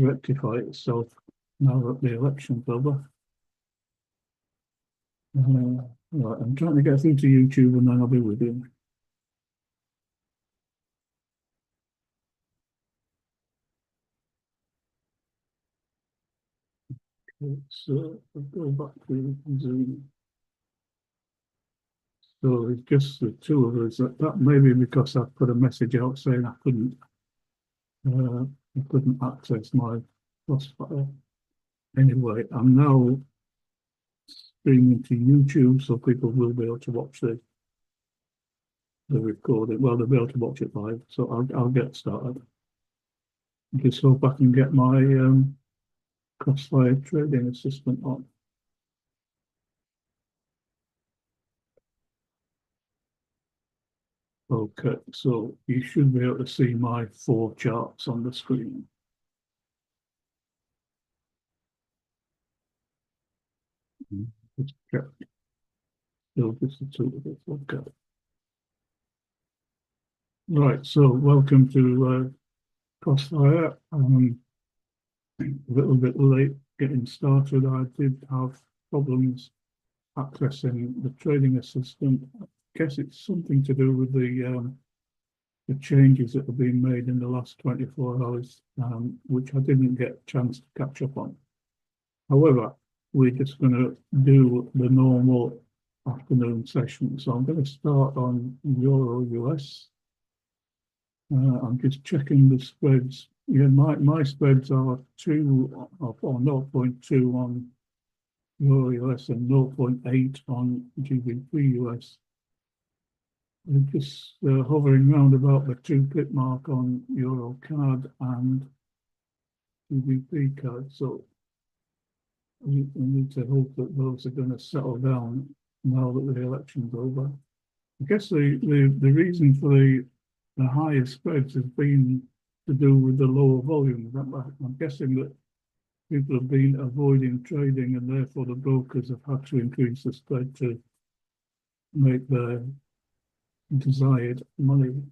rectify itself now that the election's over. Right, I'm trying to get through to YouTube and then I'll be with you. So I'll go back to Zoom. So it's just the two of us. That may be because I put a message out saying I couldn't access my Crossfire. Anyway, I'm now streaming to YouTube, so people will be able to watch the recording. Well, they'll be able to watch it live. So I'll get started. Just hope I can get my Crossfire trading assistant on. Okay, so you should be able to see my 4 charts on the screen. Just check. Still just the two of us. Okay. Right, so welcome to Crossfire. A little bit late getting started. I did have problems accessing the trading assistant. I guess it's something to do with the changes that have been made in the last 24 hours, which I didn't get a chance to catch up on. However, we're just going to do the normal afternoon session. So I'm going to start on Euro US. I'm just checking the spreads. Yeah, my spreads are 0.2 on Euro US and 0.8 on GBP US. We're just hovering around about the 2-pip mark on Euro CAD and GBP CAD. So we need to hope that those are going to settle down now that the election's over. I guess the reason for the higher spreads has been to do with the lower volumes. I'm guessing that people have been avoiding trading and therefore the brokers have had to increase the spread to make their desired money.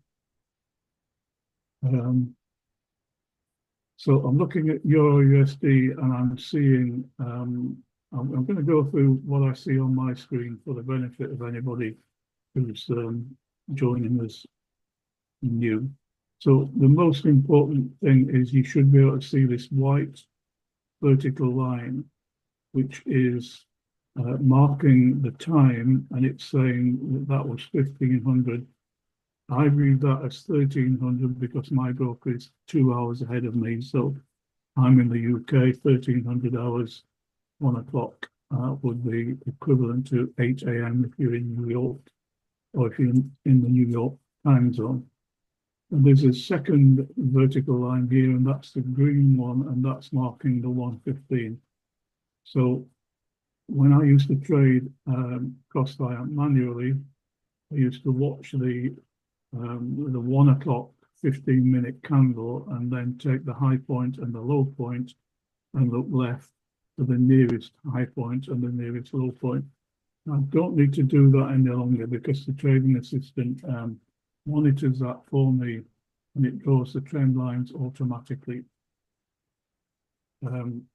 So I'm looking at Euro USD and I'm seeing, I'm going to go through what I see on my screen for the benefit of anybody who's joining us new. So the most important thing is you should be able to see this white vertical line, which is marking the time, and it's saying that was 1500. I read that as 1300 because my broker is 2 hours ahead of me. So I'm in the UK, 1300 hours, 1 o'clock would be equivalent to 8 a.m. if you're in New York or if you're in the New York time zone. And there's a second vertical line here, and that's the green one, and that's marking the 115. So when I used to trade Crossfire manually, I used to watch the 1 o'clock 15-minute candle and then take the high point and the low point and look left to the nearest high point and the nearest low point. I don't need to do that any longer because the trading assistant monitors that for me and it draws the trend lines automatically.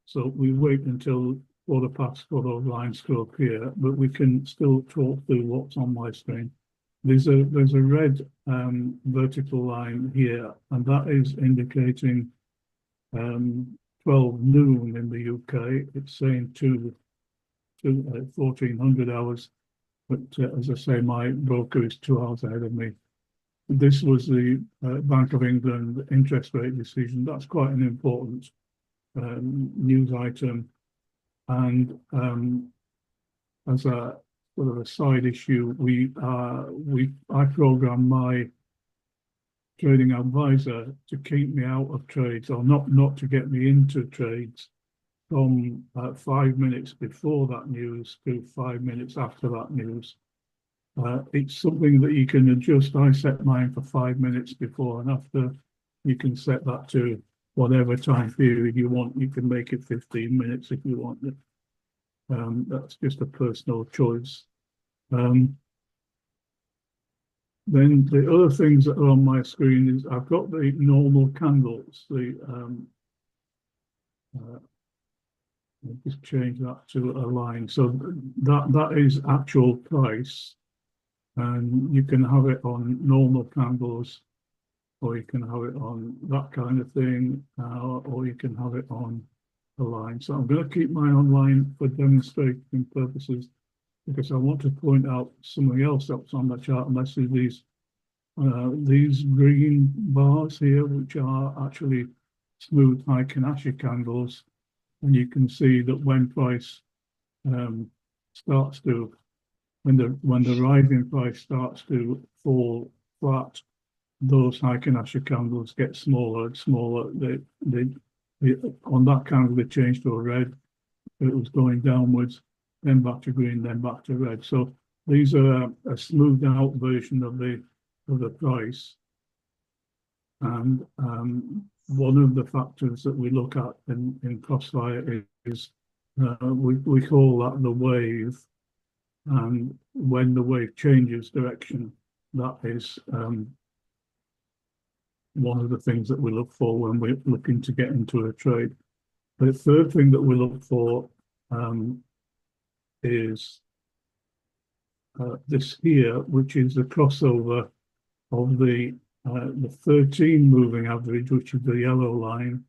So we wait until quarter past for those lines to appear, but we can still talk through what's on my screen. There's a red vertical line here, and that is indicating 12 noon in the UK. It's saying 1400 hours, but as I say, my broker is 2 hours ahead of me. This was the Bank of England interest rate decision. That's quite an important news item. And as a sort of a side issue, I program my trading advisor to keep me out of trades or not to get me into trades from 5 minutes before that news to 5 minutes after that news. It's something that you can adjust. I set mine for 5 minutes before and after. You can set that to whatever time period you want. You can make it 15 minutes if you want it. That's just a personal choice. Then the other things that are on my screen is I've got the normal candles, the uh, I'll just change that to a line. So that is actual price, and you can have it on normal candles, or you can have it on that kind of thing, or you can have it on a line. So I'm going to keep mine online for demonstrating purposes, because I want to point out something else that's on the chart, and that's these green bars here, which are actually smooth high Kanashi candles. And you can see that when price starts to, when the rising price starts to fall flat, those high Kanashi candles get smaller and smaller. They on that candle they change to a red. It was going downwards, then back to green, then back to red. So these are a smoothed out version of the price. And one of the factors that we look at in Crossfire is we call that the wave. And when the wave changes direction, that is one of the things that we look for when we're looking to get into a trade. The third thing that we look for is this here, which is the crossover of the 13 moving average, which is the yellow line,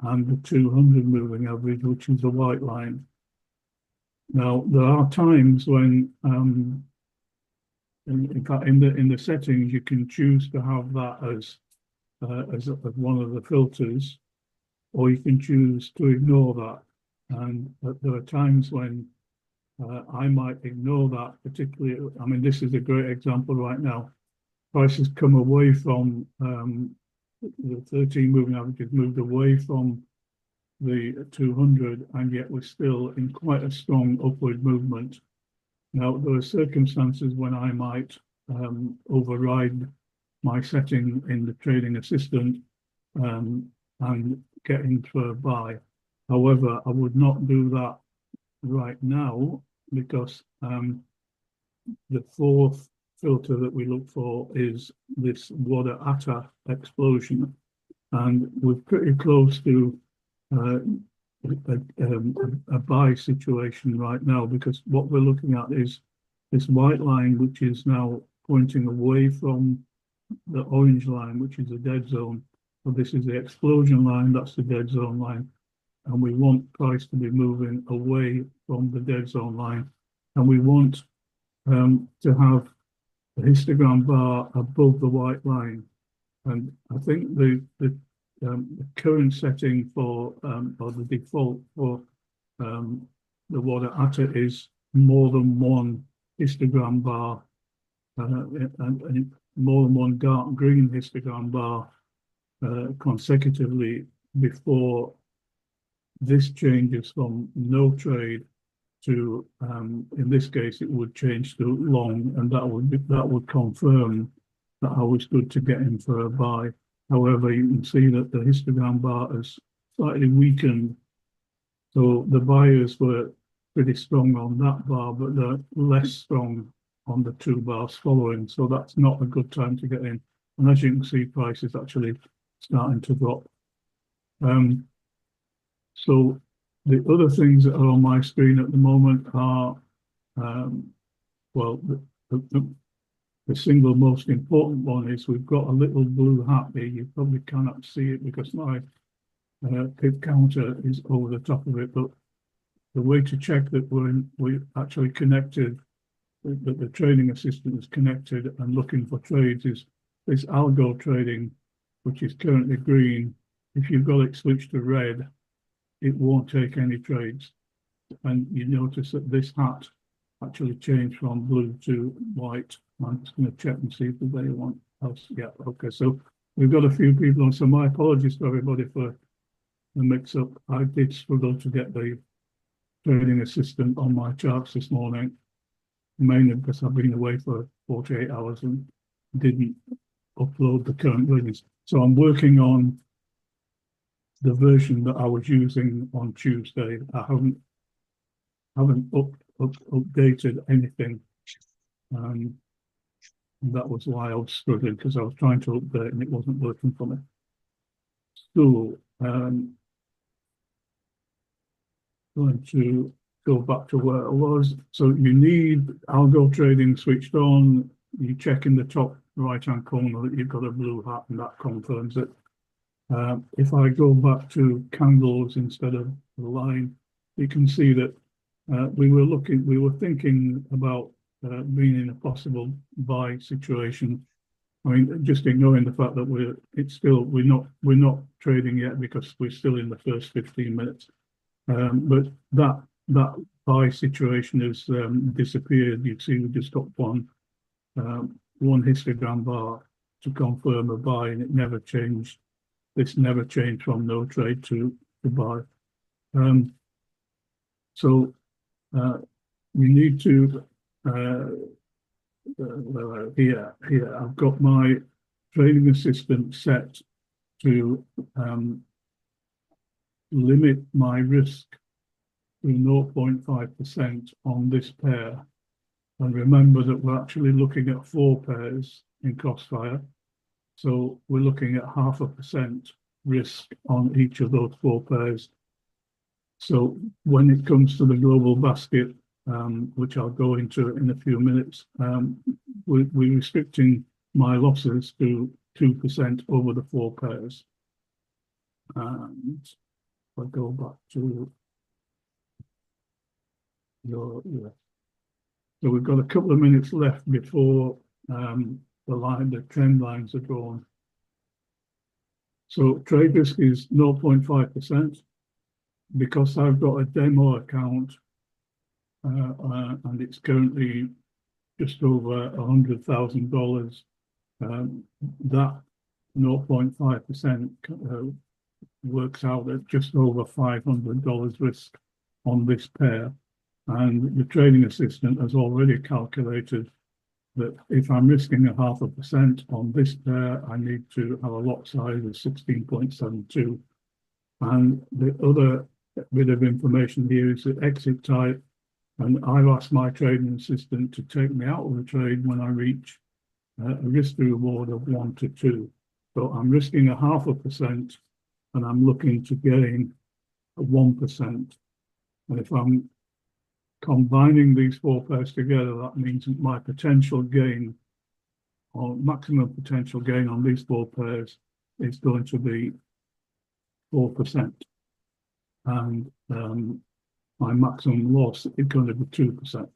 and the 200 moving average, which is the white line. Now, there are times when, in fact, in the settings, you can choose to have that as one of the filters, or you can choose to ignore that. And there are times when I might ignore that, particularly. I mean, this is a great example right now. Prices come away from the 13 moving averages, moved away from the 200, and yet we're still in quite a strong upward movement. Now, there are circumstances when I might override my setting in the trading assistant and get into a buy. However, I would not do that right now, because the fourth filter that we look for is this water atta explosion, and we're pretty close to a buy situation right now, because what we're looking at is this white line, which is now pointing away from the orange line, which is the dead zone. So this is the explosion line, that's the dead zone line, and we want price to be moving away from the dead zone line, and we want to have the histogram bar above the white line. And I think the current setting for or the default for the water atta is more than one histogram bar and more than one dark green histogram bar consecutively before this changes from no trade to, in this case, it would change to long, and that would confirm that I was good to get in for a buy. However, you can see that the histogram bar has slightly weakened. So the buyers were pretty strong on that bar, but they're less strong on the two bars following. So that's not a good time to get in. And as you can see, price is actually starting to drop. So the other things that are on my screen at the moment are, well, the single most important one is we've got a little blue hat here. You probably cannot see it because my pip counter is over the top of it. But the way to check that we're actually connected, that the trading assistant is connected and looking for trades, is this algo trading, which is currently green. If you've got it switched to red, it won't take any trades. And you notice that this hat actually changed from blue to white. I'm just going to check and see if there's anyone else. Yeah, okay. So we've got a few people on. So my apologies to everybody for the mix-up. I did struggle to get the trading assistant on my charts this morning, mainly because I've been away for 48 hours and didn't upload the current readings. So I'm working on the version that I was using on Tuesday. I haven't updated anything. That was why I was struggling, because I was trying to update and it wasn't working for me. So going to go back to where I was. So you need algo trading switched on. You check in the top right-hand corner that you've got a blue hat, and that confirms it. If I go back to candles instead of the line, you can see that we were thinking about being in a possible buy situation. I mean, just ignoring the fact that we're not trading yet because we're still in the first 15 minutes. But that buy situation has disappeared. You see, we just got one histogram bar to confirm a buy, and it never changed. This never changed from no trade to buy. So we need to here I've got my trading assistant set to limit my risk to 0.5% on this pair. And remember that we're actually looking at 4 pairs in Crossfire. So we're looking at 0.5% risk on each of those 4 pairs. So when it comes to the global basket, which I'll go into in a few minutes, we're restricting my losses to 2% over the 4 pairs. And if I go back to so we've got a couple of minutes left before the trend lines are drawn. So trade risk is 0.5%. Because I've got a demo account and it's currently just over $100,000, that 0.5% works out at just over $500 risk on this pair. And the trading assistant has already calculated that if I'm risking 0.5% on this pair, I need to have a lot size of 16.72. And the other bit of information here is the exit type. And I've asked my trading assistant to take me out of the trade when I reach a risk to reward of 1 to 2. So I'm risking 0.5% and I'm looking to gain 1%. And if I'm combining these 4 pairs together, that means that my potential gain or maximum potential gain on these 4 pairs is going to be 4%. And my maximum loss is going to be 2%.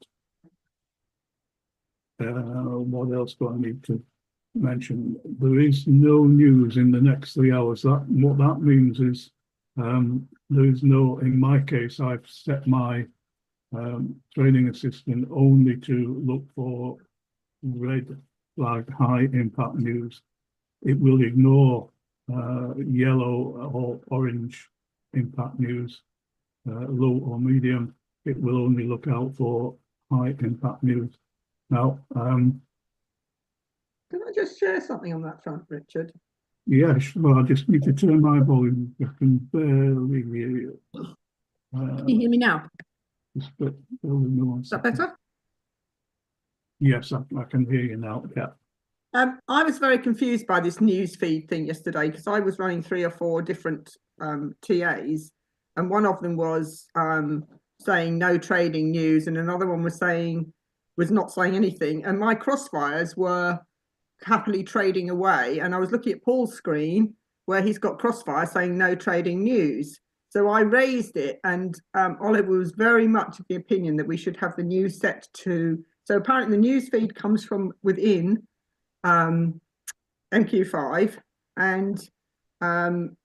What else do I need to mention? There is no news in the next 3 hours. What that means is there is no, in my case, I've set my trading assistant only to look for red flag high impact news. It will ignore yellow or orange impact news, low or medium. It will only look out for high impact news. Now, can I just share something on that front, Richard? Yeah, sure. I just need to turn my volume. I can barely hear you. Can you hear me now? Is that better? Yes, I can hear you now. Yeah. I was very confused by this news feed thing yesterday because I was running 3 or 4 different TAs, and one of them was saying no trading news, and another one was not saying anything, and my crossfires were happily trading away. And I was looking at Paul's screen where he's got crossfire saying no trading news. So I raised it, and Oliver was very much of the opinion that we should have the news set to. So apparently the news feed comes from within MQ5, and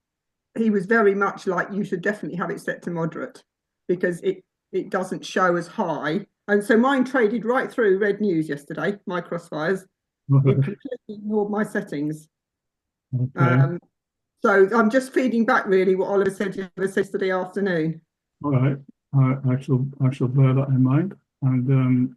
he was very much like, you should definitely have it set to moderate because it doesn't show as high. And so mine traded right through red news yesterday, my crossfires. It completely ignored my settings. Okay. So I'm just feeding back really what Oliver said yesterday afternoon. All right. I shall bear that in mind. And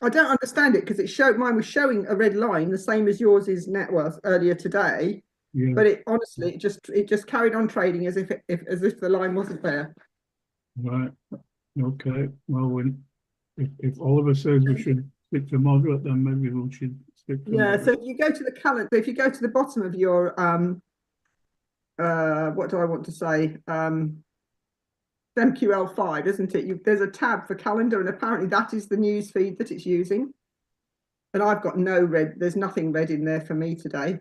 I don't understand it because mine was showing a red line, the same as yours is net worth earlier today. Yeah. But it honestly, it just carried on trading as if the line wasn't there. Right. Okay. Well, if Oliver says we should stick to moderate, then maybe we should stick to moderate. So if you go to the calendar, if you go to the bottom of your what do I want to say? MQL5, isn't it? There's a tab for calendar, and apparently that is the news feed that it's using. And I've got no red. There's nothing red in there for me today.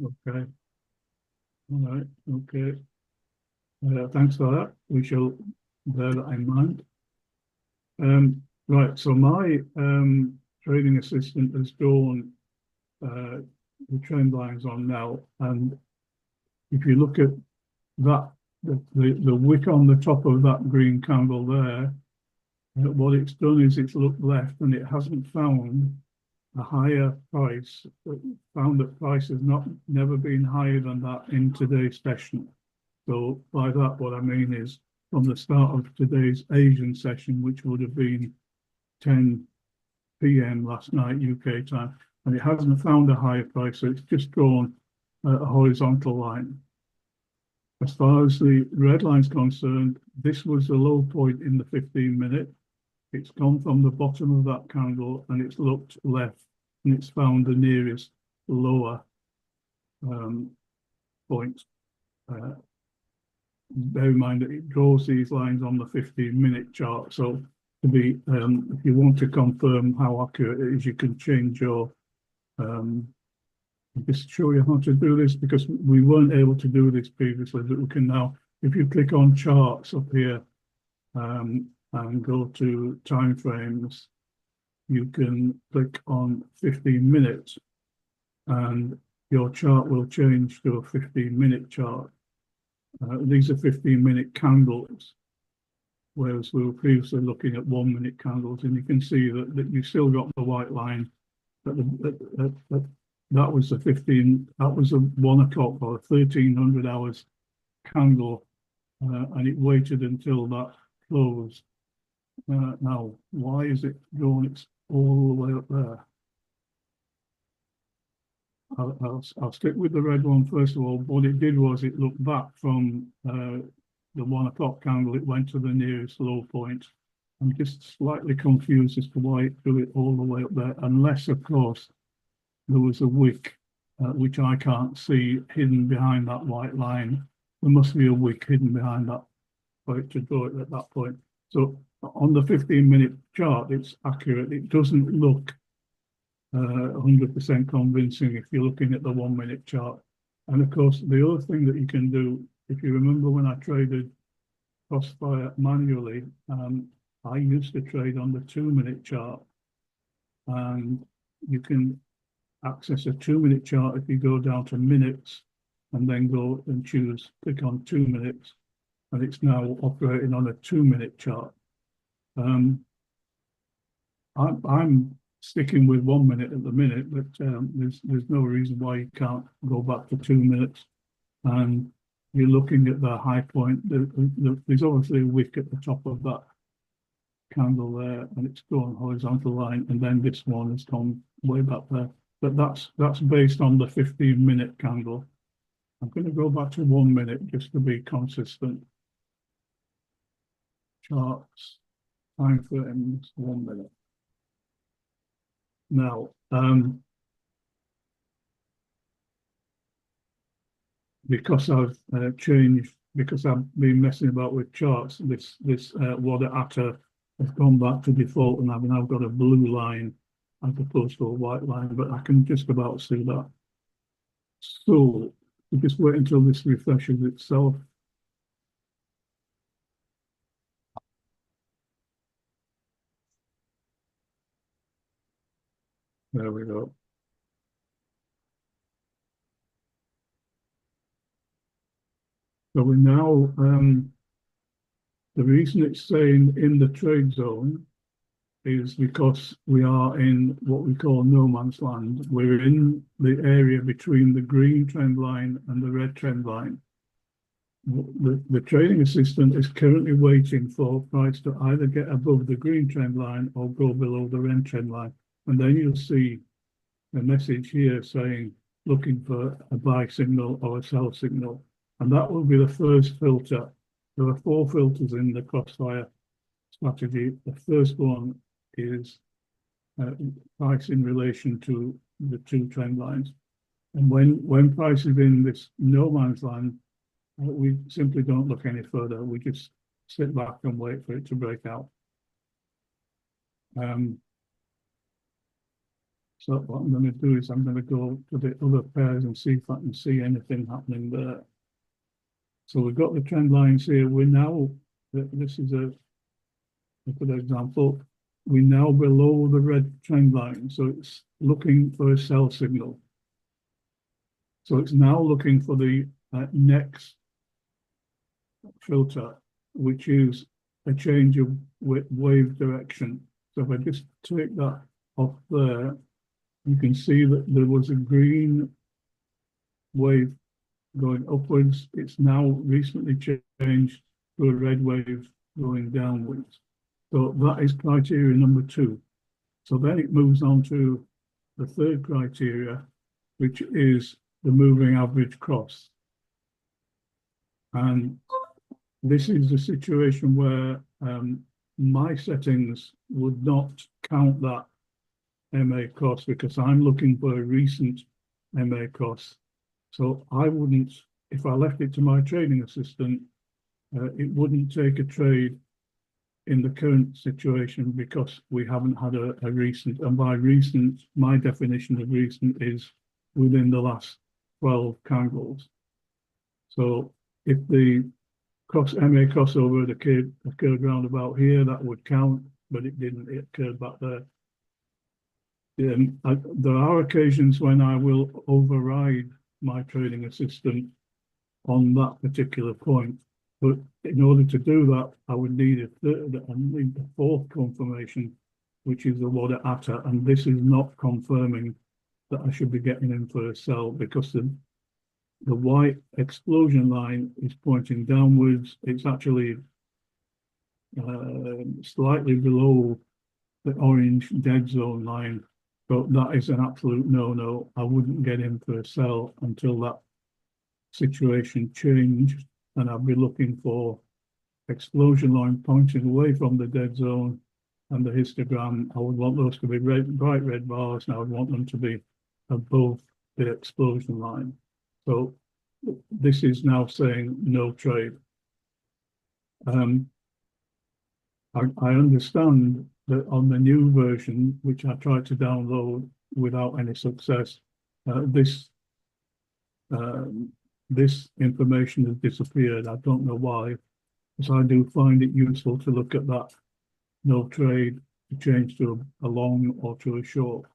Okay. All right. Okay. Thanks for that. We shall bear that in mind. Right. So my trading assistant has drawn the trend lines on now, and if you look at that, the wick on the top of that green candle there, what it's done is it's looked left and it hasn't found a higher price. It found that price has never been higher than that in today's session. So by that, what I mean is from the start of today's Asian session, which would have been 10 p.m. last night UK time, and it hasn't found a higher price, so it's just drawn a horizontal line. As far as the red line is concerned, this was the low point in the 15-minute. It's gone from the bottom of that candle and it's looked left and it's found the nearest lower point. Bear in mind that it draws these lines on the 15-minute chart. So to be, if you want to confirm how accurate it is, you can change your just show you how to do this, because we weren't able to do this previously, but we can now. If you click on charts up here and go to time frames, you can click on 15 minutes and your chart will change to a 15-minute chart. These are 15-minute candles, whereas we were previously looking at 1-minute candles, and you can see that you still got the white line that was the 15, that was a 1 o'clock or 1300 hours candle, and it waited until that closed. Now, why is it drawn? It's all the way up there. I'll stick with the red one first of all. What it did was it looked back from the 1 o'clock candle, it went to the nearest low point. I'm just slightly confused as to why it drew it all the way up there, unless, of course, there was a wick, which I can't see, hidden behind that white line. There must be a wick hidden behind that for it to draw it at that point. So on the 15-minute chart, it's accurate. It doesn't look 100% convincing if you're looking at the 1-minute chart. And of course, the other thing that you can do, if you remember when I traded Crossfire manually, I used to trade on the 2-minute chart, and you can access a 2-minute chart if you go down to minutes and then go and click on 2 minutes, and it's now operating on a 2-minute chart. I'm sticking with 1 minute at the minute, but there's no reason why you can't go back to 2 minutes. And you're looking at the high point. There's obviously a wick at the top of that candle there, and it's going horizontal line, and then this one has gone way back there. But that's based on the 15-minute candle. I'm going to go back to 1 minute just to be consistent. Charts, time frames, 1 minute. Now, because I've because I've been messing about with charts, this water atta has gone back to default, and I've now got a blue line as opposed to a white line, but I can just about see that. So we just wait until this refreshes itself. There we go. So we now, the reason it's saying in the trade zone is because we are in what we call no man's land. We're in the area between the green trend line and the red trend line. The trading assistant is currently waiting for price to either get above the green trend line or go below the red trend line. And then you'll see a message here saying, looking for a buy signal or a sell signal. And that will be the first filter. There are 4 filters in the Crossfire strategy. The first one is price in relation to the 2 trend lines. And when price is in this no man's land, we simply don't look any further. We just sit back and wait for it to break out. So what I'm going to do is I'm going to go to the other pairs and see if I can see anything happening there. So we've got the trend lines here. We're now, this is a good example. We're now below the red trend line. So it's looking for a sell signal. So it's now looking for the next filter, which is a change of wave direction. So if I just take that off there, you can see that there was a green wave going upwards. It's now recently changed to a red wave going downwards. So that is criteria number 2. So then it moves on to the third criteria, which is the moving average cross. And this is a situation where my settings would not count that MA cross because I'm looking for a recent MA cross. So I wouldn't, if I left it to my trading assistant, it wouldn't take a trade in the current situation because we haven't had a recent, and by recent, my definition of recent is within the last 12 candles. So if the MA crossover occurred round about here, that would count, but it didn't, it occurred back there. There are occasions when I will override my trading assistant on that particular point, but in order to do that, I would need the fourth confirmation, which is the water ATA, and this is not confirming that I should be getting in for a sell because the white explosion line is pointing downwards. It's actually slightly below the orange dead zone line. So that is an absolute no-no. I wouldn't get in for a sell until that situation changed, and I'd be looking for explosion line pointing away from the dead zone and the histogram. I would want those to be bright red bars, and I would want them to be above the explosion line. So this is now saying no trade. I understand that on the new version, which I tried to download without any success, this information has disappeared. I don't know why, because I do find it useful to look at that no trade to change to a long or to a short.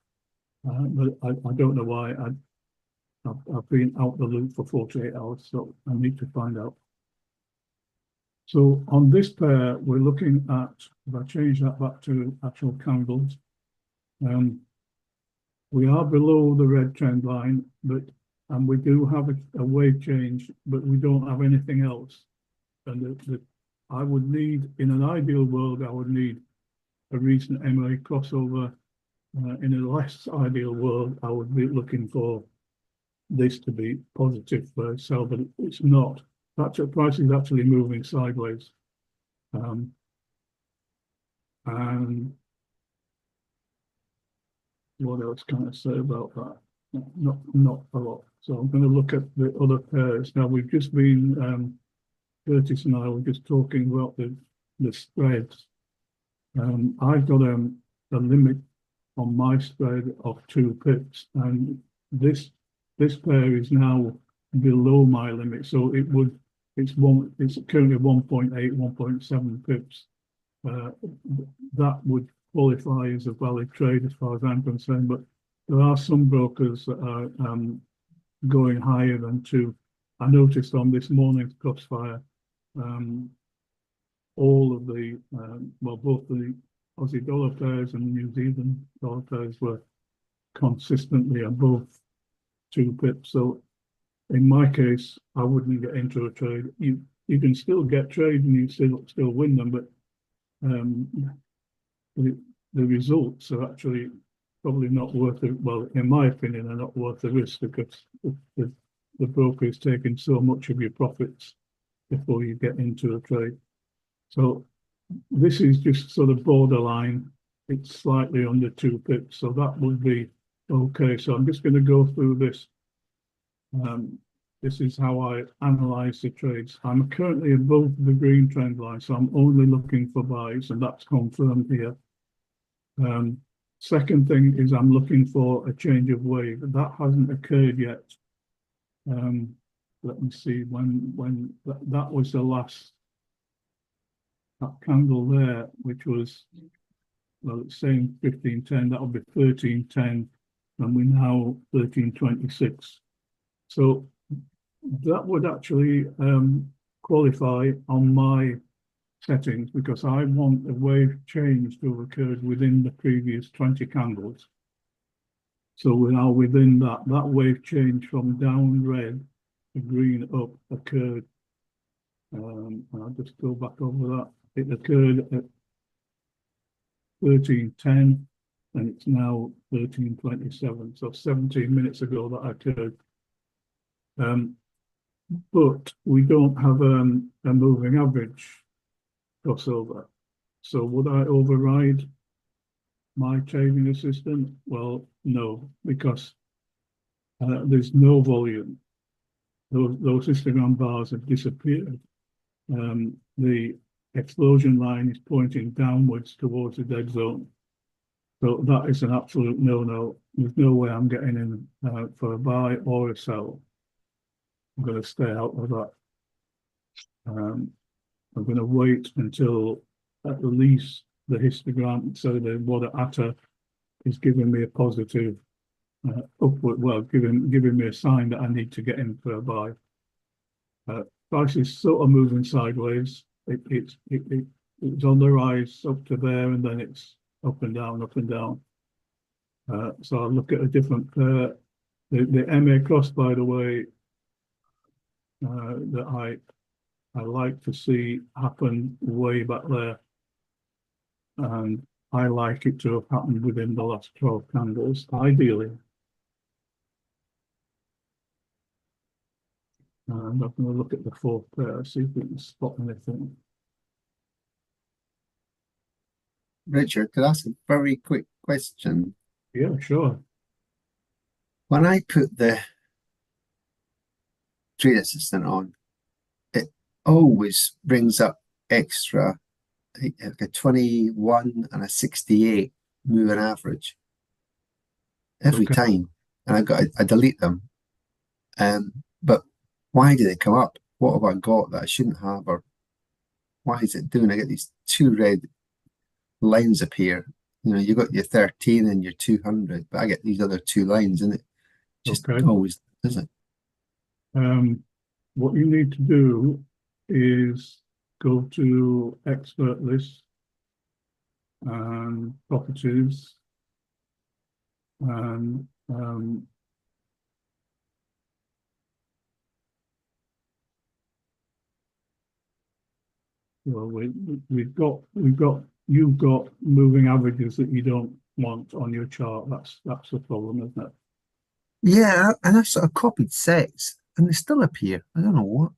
But I don't know why. I've been out the loop for 48 hours, so I need to find out. So on this pair, we're looking at, if I change that back to actual candles, we are below the red trend line, and we do have a wave change, but we don't have anything else. And I would need, in an ideal world, I would need a recent MA crossover. In a less ideal world, I would be looking for this to be positive for a sell, but it's not. That price is actually moving sideways. And what else can I say about that? Not a lot. So I'm going to look at the other pairs. Now we've just been, Curtis and I were just talking about the spreads. I've got a limit on my spread of 2 pips, and this pair is now below my limit. So it's currently 1.8, 1.7 pips. That would qualify as a valid trade as far as I'm concerned, but there are some brokers that are going higher than 2. I noticed on this morning's Crossfire, all of the, both the Aussie dollar pairs and New Zealand dollar pairs were consistently above 2 pips. So in my case, I wouldn't get into a trade. You can still get trade and you still win them, but the results are actually probably not worth it. Well, in my opinion, are not worth the risk because the broker is taking so much of your profits before you get into a trade. So this is just sort of borderline. It's slightly under 2 pips, so that would be okay. So I'm just going to go through this this is how I analyze the trades. I'm currently above the green trend line, so I'm only looking for buys, and that's confirmed here. Second thing is I'm looking for a change of wave. That hasn't occurred yet. Let me see when that was the last, that candle there, which was, well, it's saying 1510, that'll be 1310, and we're now 1326. So that would actually qualify on my settings, because I want a wave change to have occurred within the previous 20 candles. So we're now within that. That wave change from down red to green up occurred. And I'll just go back over that. It occurred at 1310, and it's now 1327. So 17 minutes ago that occurred. But we don't have a moving average crossover. So would I override my trading assistant? Well, no, because there's no volume. Those histogram bars have disappeared. The explosion line is pointing downwards towards the dead zone. So that is an absolute no-no. There's no way I'm getting in for a buy or a sell. I'm going to stay out of that. I'm going to wait until at least the histogram, so the water atta is giving me a positive upward, well, giving me a sign that I need to get in for a buy. Price is sort of moving sideways. It's on the rise up to there, and then it's up and down, up and down. So I'll look at a different pair. The MA cross, by the way, that I like to see happen way back there, and I like it to have happened within the last 12 candles, ideally. And I'm going to look at the fourth pair, see if we can spot anything. Richard, could I ask a very quick question? Yeah, sure. When I put the trade assistant on, it always brings up extra, I think like a 21 and a 68 moving average every time. And I delete them. But why do they come up? What have I got that I shouldn't have? Or why is it doing? I get these two red lines appear. You know, you got your 13 and your 200, but I get these other two lines, and it just always does it. What you need to do is go to expert list and properties, and well, you've got moving averages that you don't want on your chart. That's the problem, isn't it? Yeah, and I've sort of copied sets, and they still appear. I don't know what.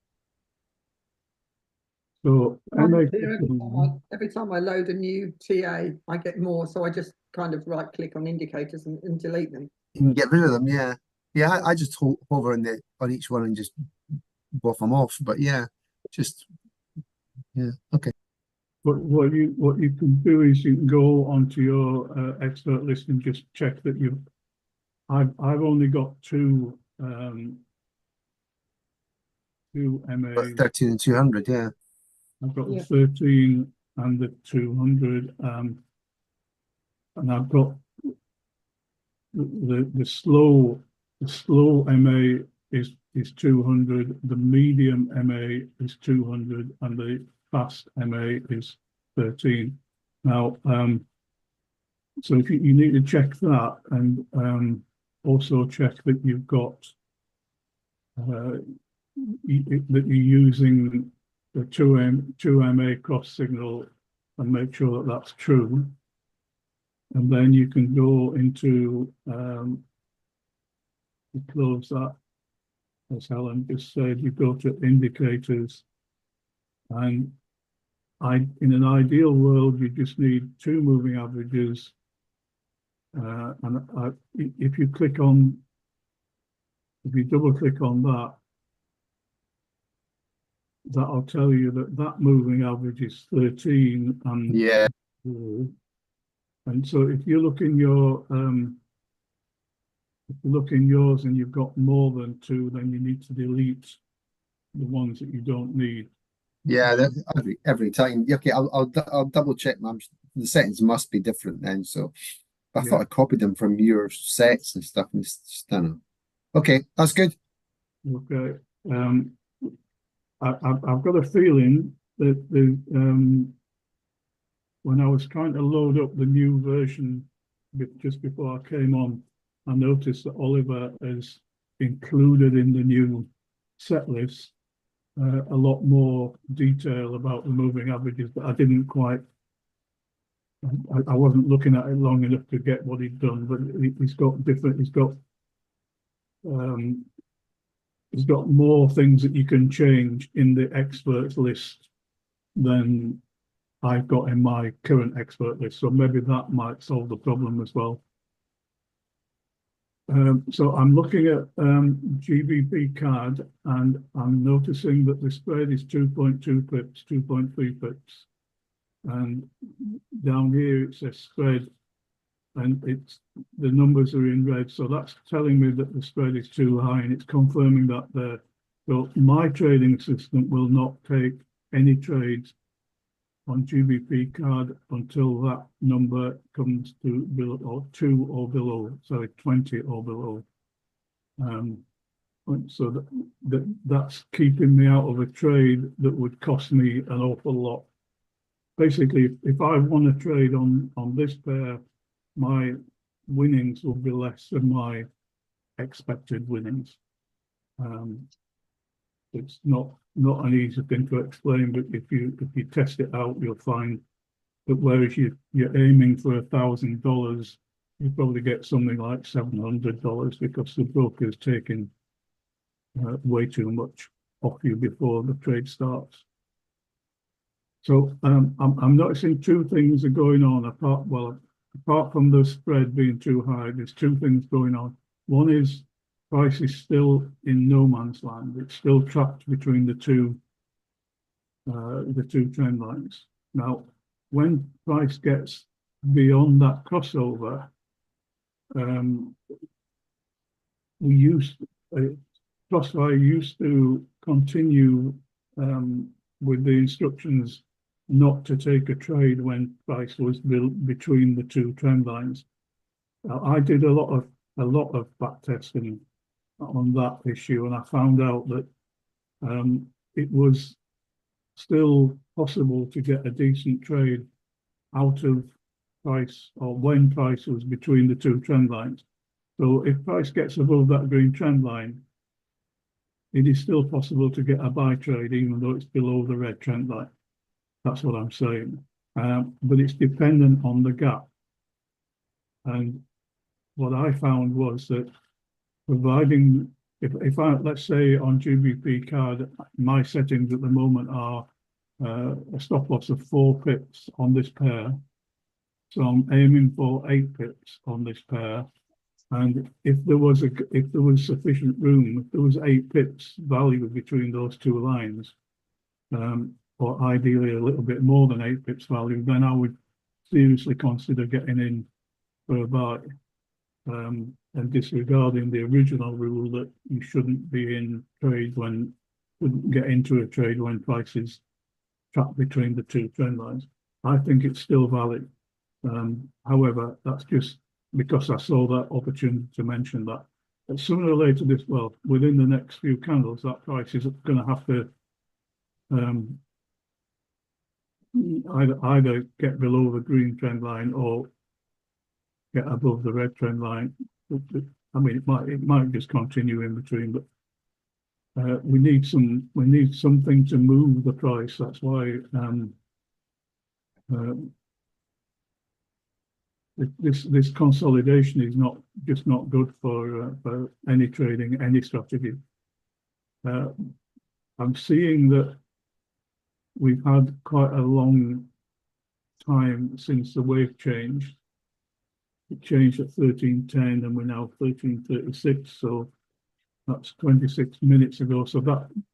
So every time I load a new TA, I get more. So I just kind of right click on indicators and delete them. You can get rid of them, yeah. Yeah, I just hover on each one and just buff them off. But yeah, just yeah, okay. But what you can do is you can go onto your expert list and just check that you've. I've only got two MA. 13 and 200, yeah. I've got the 13 and the 200, and I've got the slow MA is 200, the medium MA is 200, and the fast MA is 13. Now, so if you need to check that, and also check that you've got that you're using the 2MA cross signal, and make sure that that's true. And then you can go into close that, as Helen just said. You go to indicators, and in an ideal world, you just need two moving averages. And if you double click on that, that'll tell you that that moving average is 13 and Yeah, 4. And so if you look in your if you look in yours and you've got more than 2, then you need to delete the ones that you don't need. yeah. Every time. Okay, I'll double check. The settings must be different then. So I thought Yeah. I copied them from your sets and stuff, and just don't know. Okay, that's good. Okay. I've got a feeling that when I was trying to load up the new version just before I came on, I noticed that Oliver has included in the new set list a lot more detail about the moving averages, but I didn't quite. I wasn't looking at it long enough to get what he'd done, but he's got different. Um, he's got more things that you can change in the experts list than I've got in my current expert list. So maybe that might solve the problem as well. So I'm looking at GBP card, and I'm noticing that the spread is 2.2 pips, 2.3 pips. And down here it says spread, and the numbers are in red. So that's telling me that the spread is too high, and it's confirming that there. So my trading assistant will not take any trades on GBP card until that number comes to below, or 2 or below, sorry, 20 or below. So that's keeping me out of a trade that would cost me an awful lot. Basically, if I won a trade on this pair, my winnings will be less than my expected winnings. It's not an easy thing to explain, but if you test it out, you'll find that whereas you're aiming for $1,000, you probably get something like $700 because the broker is taking way too much off you before the trade starts. So I'm noticing two things are going on apart from the spread being too high. There's two things going on. One is price is still in no man's land. It's still trapped between the two trend lines. Now, when price gets beyond that crossover, Crossfire used to continue with the instructions not to take a trade when price was between the two trend lines. I did a lot of back testing on that issue, and I found out that it was still possible to get a decent trade out of price, or when price was between the two trend lines. So if price gets above that green trend line, it is still possible to get a buy trade even though it's below the red trend line. That's what I'm saying. But it's dependent on the gap. And what I found was that providing, if I, let's say on GBP card, my settings at the moment are a stop loss of 4 pips on this pair. So I'm aiming for 8 pips on this pair. And if there was sufficient room, if there was 8 pips value between those two lines, or ideally a little bit more than 8 pips value, then I would seriously consider getting in for a buy, and disregarding the original rule that you shouldn't be in trade wouldn't get into a trade when prices trapped between the two trend lines. I think it's still valid. However, that's just because I saw that opportunity to mention that. But sooner or later, within the next few candles, that price is going to have to either get below the green trend line or get above the red trend line. I mean, it might just continue in between, but we need something to move the price. That's why this consolidation is not good for any trading, any strategy. I'm seeing that we've had quite a long time since the wave changed. It changed at 13:10 and we're now 13:36, so that's 26 minutes ago. So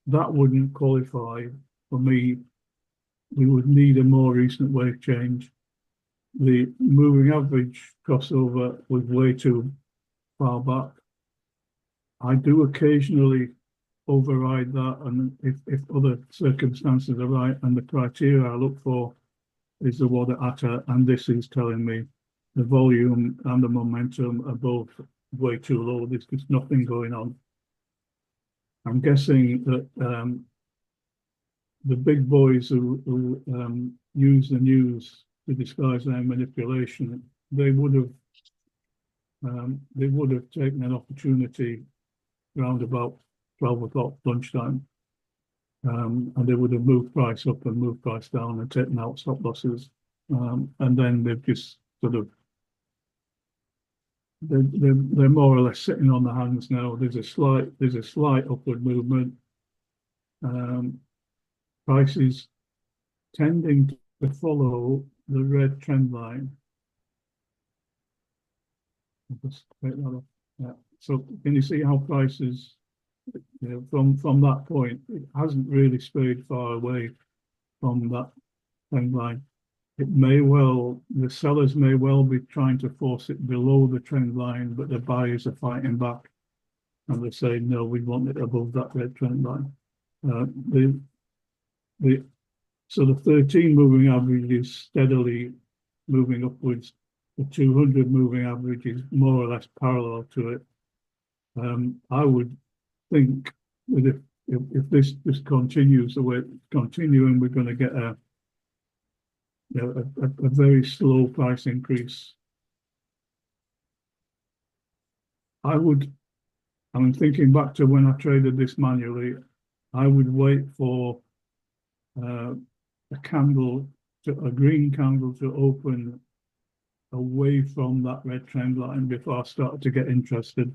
that wouldn't qualify for me, we would need a more recent wave change. The moving average crossover was way too far back. I do occasionally override that, and if other circumstances are right, and the criteria I look for is the water atta, and this is telling me the volume and the momentum are both way too low. There's just nothing going on. I'm guessing that the big boys who use the news to disguise their manipulation, they would have taken an opportunity around about 12 o'clock lunchtime, and they would have moved price up and moved price down and taken out stop losses, and then they've just sort of they're more or less sitting on the hands now. There's a slight upward movement. Prices tending to follow the red trend line. I'll just take that off. Yeah. So can you see how prices, from that point, it hasn't really strayed far away from that trend line. It may well, the sellers may well be trying to force it below the trend line, but the buyers are fighting back, and they're saying, no, we want it above that red trend line. So the 13 moving average is steadily moving upwards. The 200 moving average is more or less parallel to it. I would think that if this continues the way it's continuing, we're going to get a very slow price increase. I'm thinking back to when I traded this manually, I would wait for a green candle to open away from that red trend line before I started to get interested.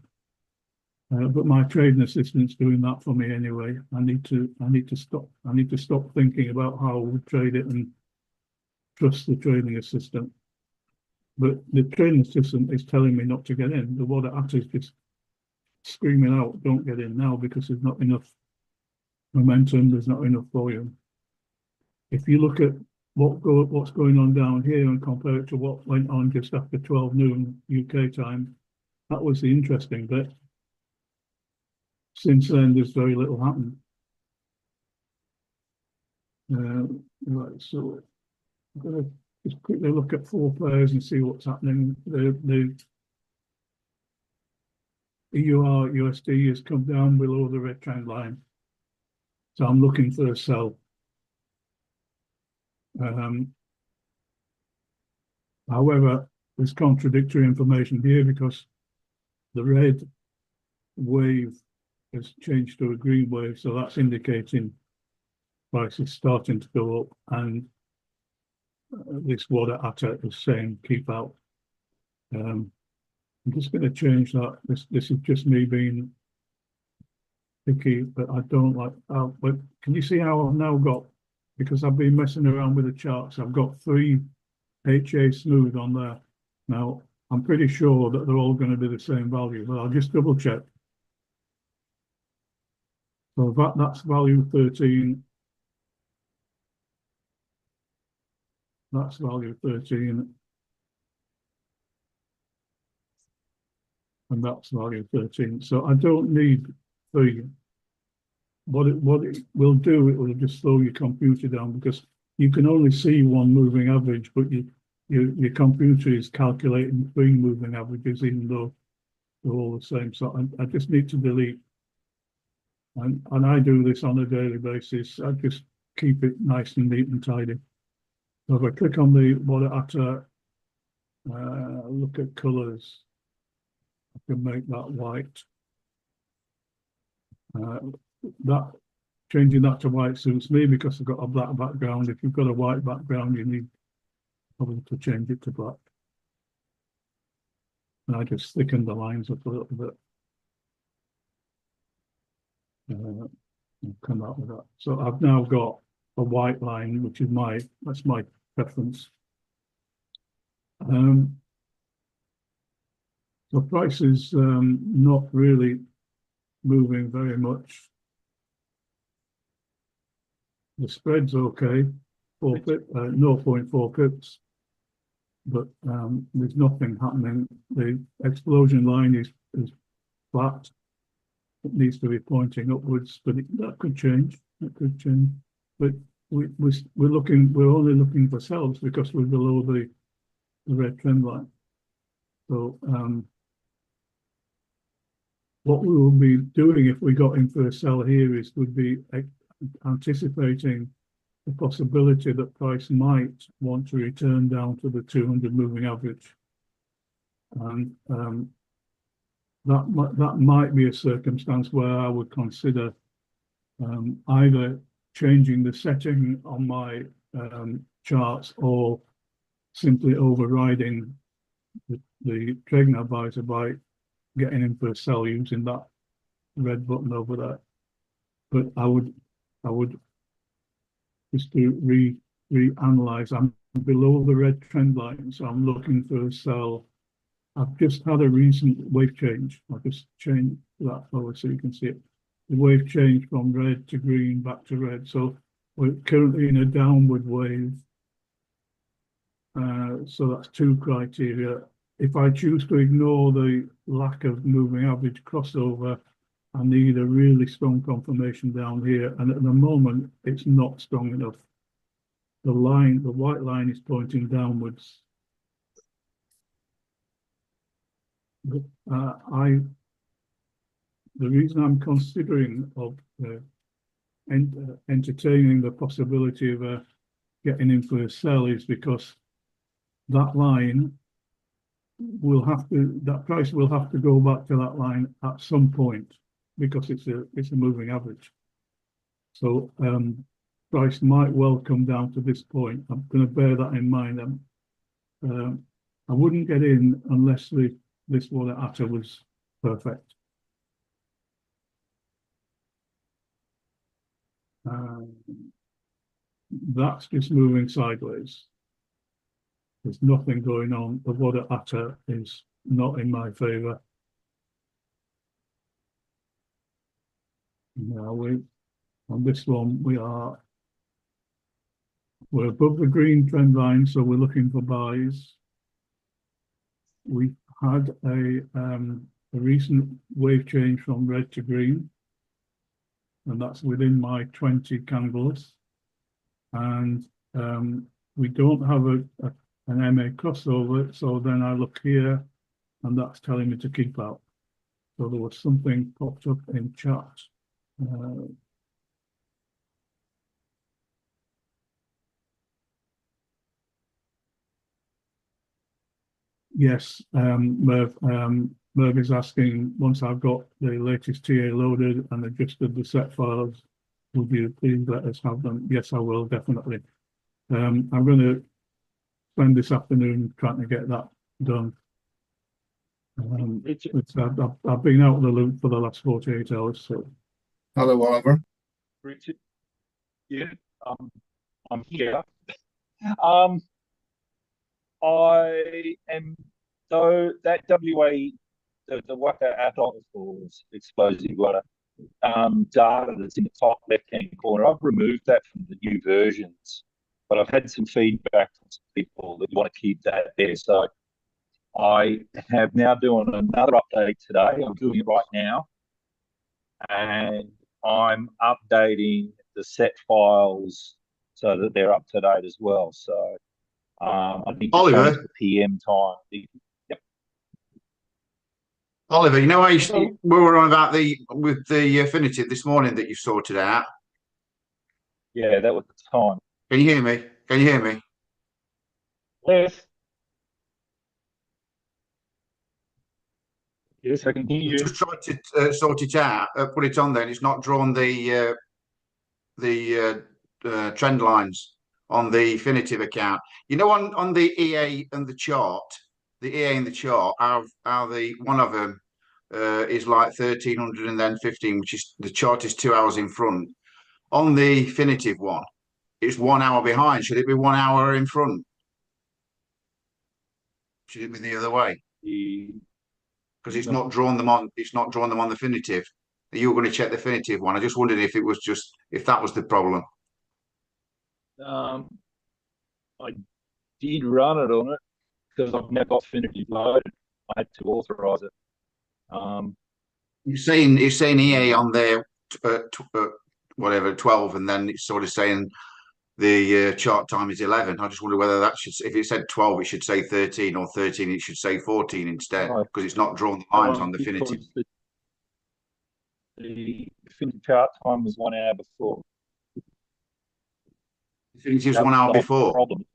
But my trading assistant's doing that for me anyway. I need to stop thinking about how I would trade it and trust the trading assistant. But the trading assistant is telling me not to get in. The water atta is just screaming out, don't get in now, because there's not enough momentum, there's not enough volume. If you look at what's going on down here and compare it to what went on just after 12 noon UK time, that was the interesting bit. Since then, there's very little happened. Right, so I'm going to just quickly look at 4 pairs and see what's happening. The EUR USD has come down below the red trend line, so I'm looking for a sell. However, there's contradictory information here because the red wave has changed to a green wave, so that's indicating prices starting to go up, and this water atta is saying keep out. I'm just going to change that. This is just me being picky, but I don't like. But can you see how I've now got, because I've been messing around with the charts, I've got 3 HA smooth on there. Now I'm pretty sure that they're all going to be the same value, but I'll just double check. So that's value 13. That's value 13. And that's value 13. So I don't need 3. What it will do, it will just slow your computer down, because you can only see one moving average, but your computer is calculating 3 moving averages, even though they're all the same. So I just need to delete. And I do this on a daily basis. I just keep it nice and neat and tidy. So if I click on the water atta, look at colors, I can make that white. That changing that to white suits me because I've got a black background. If you've got a white background, you need probably to change it to black. And I just thicken the lines up a little bit. And come out with that. So I've now got a white line, which is that's my preference. So price is not really moving very much. the spread's okay, 0.4 pips, but there's nothing happening. The explosion line is flat. It needs to be pointing upwards, but that could change. That could change. But we're only looking for sells because we're below the red trend line. So what we will be doing if we got in for a sell here would be anticipating the possibility that price might want to return down to the 200 moving average. And that might be a circumstance where I would consider either changing the setting on my charts or simply overriding the trading advisor by getting in for a sell using that red button over there. But I would just to reanalyze. I'm below the red trend line, so I'm looking for a sell. I've just had a recent wave change. I'll just change that forward so you can see it. The wave change from red to green back to red. So we're currently in a downward wave. So that's two criteria. If I choose to ignore the lack of moving average crossover, I need a really strong confirmation down here. And at the moment, it's not strong enough. The white line is pointing downwards. But, the reason I'm considering of entertaining the possibility of getting in for a sell is because that line that price will have to go back to that line at some point because it's a moving average. So price might well come down to this point. I'm going to bear that in mind. I wouldn't get in unless this water atta was perfect. That's just moving sideways. There's nothing going on. The water atta is not in my favor. Now on this one we're above the green trend line, so we're looking for buys. We had a recent wave change from red to green, and that's within my 20 candles. And we don't have an MA crossover, so then I look here, and that's telling me to keep out. So there was something popped up in chat. Yes, Merv is asking, once I've got the latest TA loaded and adjusted the set files, would you please let us have them? Yes, I will, definitely. I'm going to spend this afternoon trying to get that done. I've been out of the loop for the last 48 hours. So. Hello, Oliver. Richard. Yeah, I'm here. I am, so that WA, the Waka Atoll explosive water data that's in the top left-hand corner, I've removed that from the new versions, but I've had some feedback from some people that want to keep that there. So I have now doing another update today. I'm doing it right now, and I'm updating the set files so that they're up to date as well. So I think Oliver, the PM time. Yep. Oliver, you know, we were on about with the Affinity this morning that you sorted out. Yeah, that was the time. Can you hear me? Can you hear me? Yes. Yes, I can hear you. Just tried to sort it out, put it on there, and it's not drawn the trend lines on the Definitive account. You know, on the EA and the chart, how the one of them is like 1300 and then 15, which is the chart is 2 hours in front. On the Definitive one, it's 1 hour behind. Should it be 1 hour in front? Should it be the other way? Because it's not drawn them on. It's not drawn them on the Definitive. You were going to check the Definitive one. I just wondered if it was if that was the problem. I did run it on it because I've now got Definitive loaded. I had to authorize it. You're saying EA on there, whatever 12, and then it's sort of saying the chart time is 11. I just wonder whether that should, if it said 12, it should say 13, or 13, it should say 14 instead, No. because it's not drawn the lines on Because Definitive. the Definitive chart time was 1 hour before. Definitive's That 1 was hour the whole before. problem.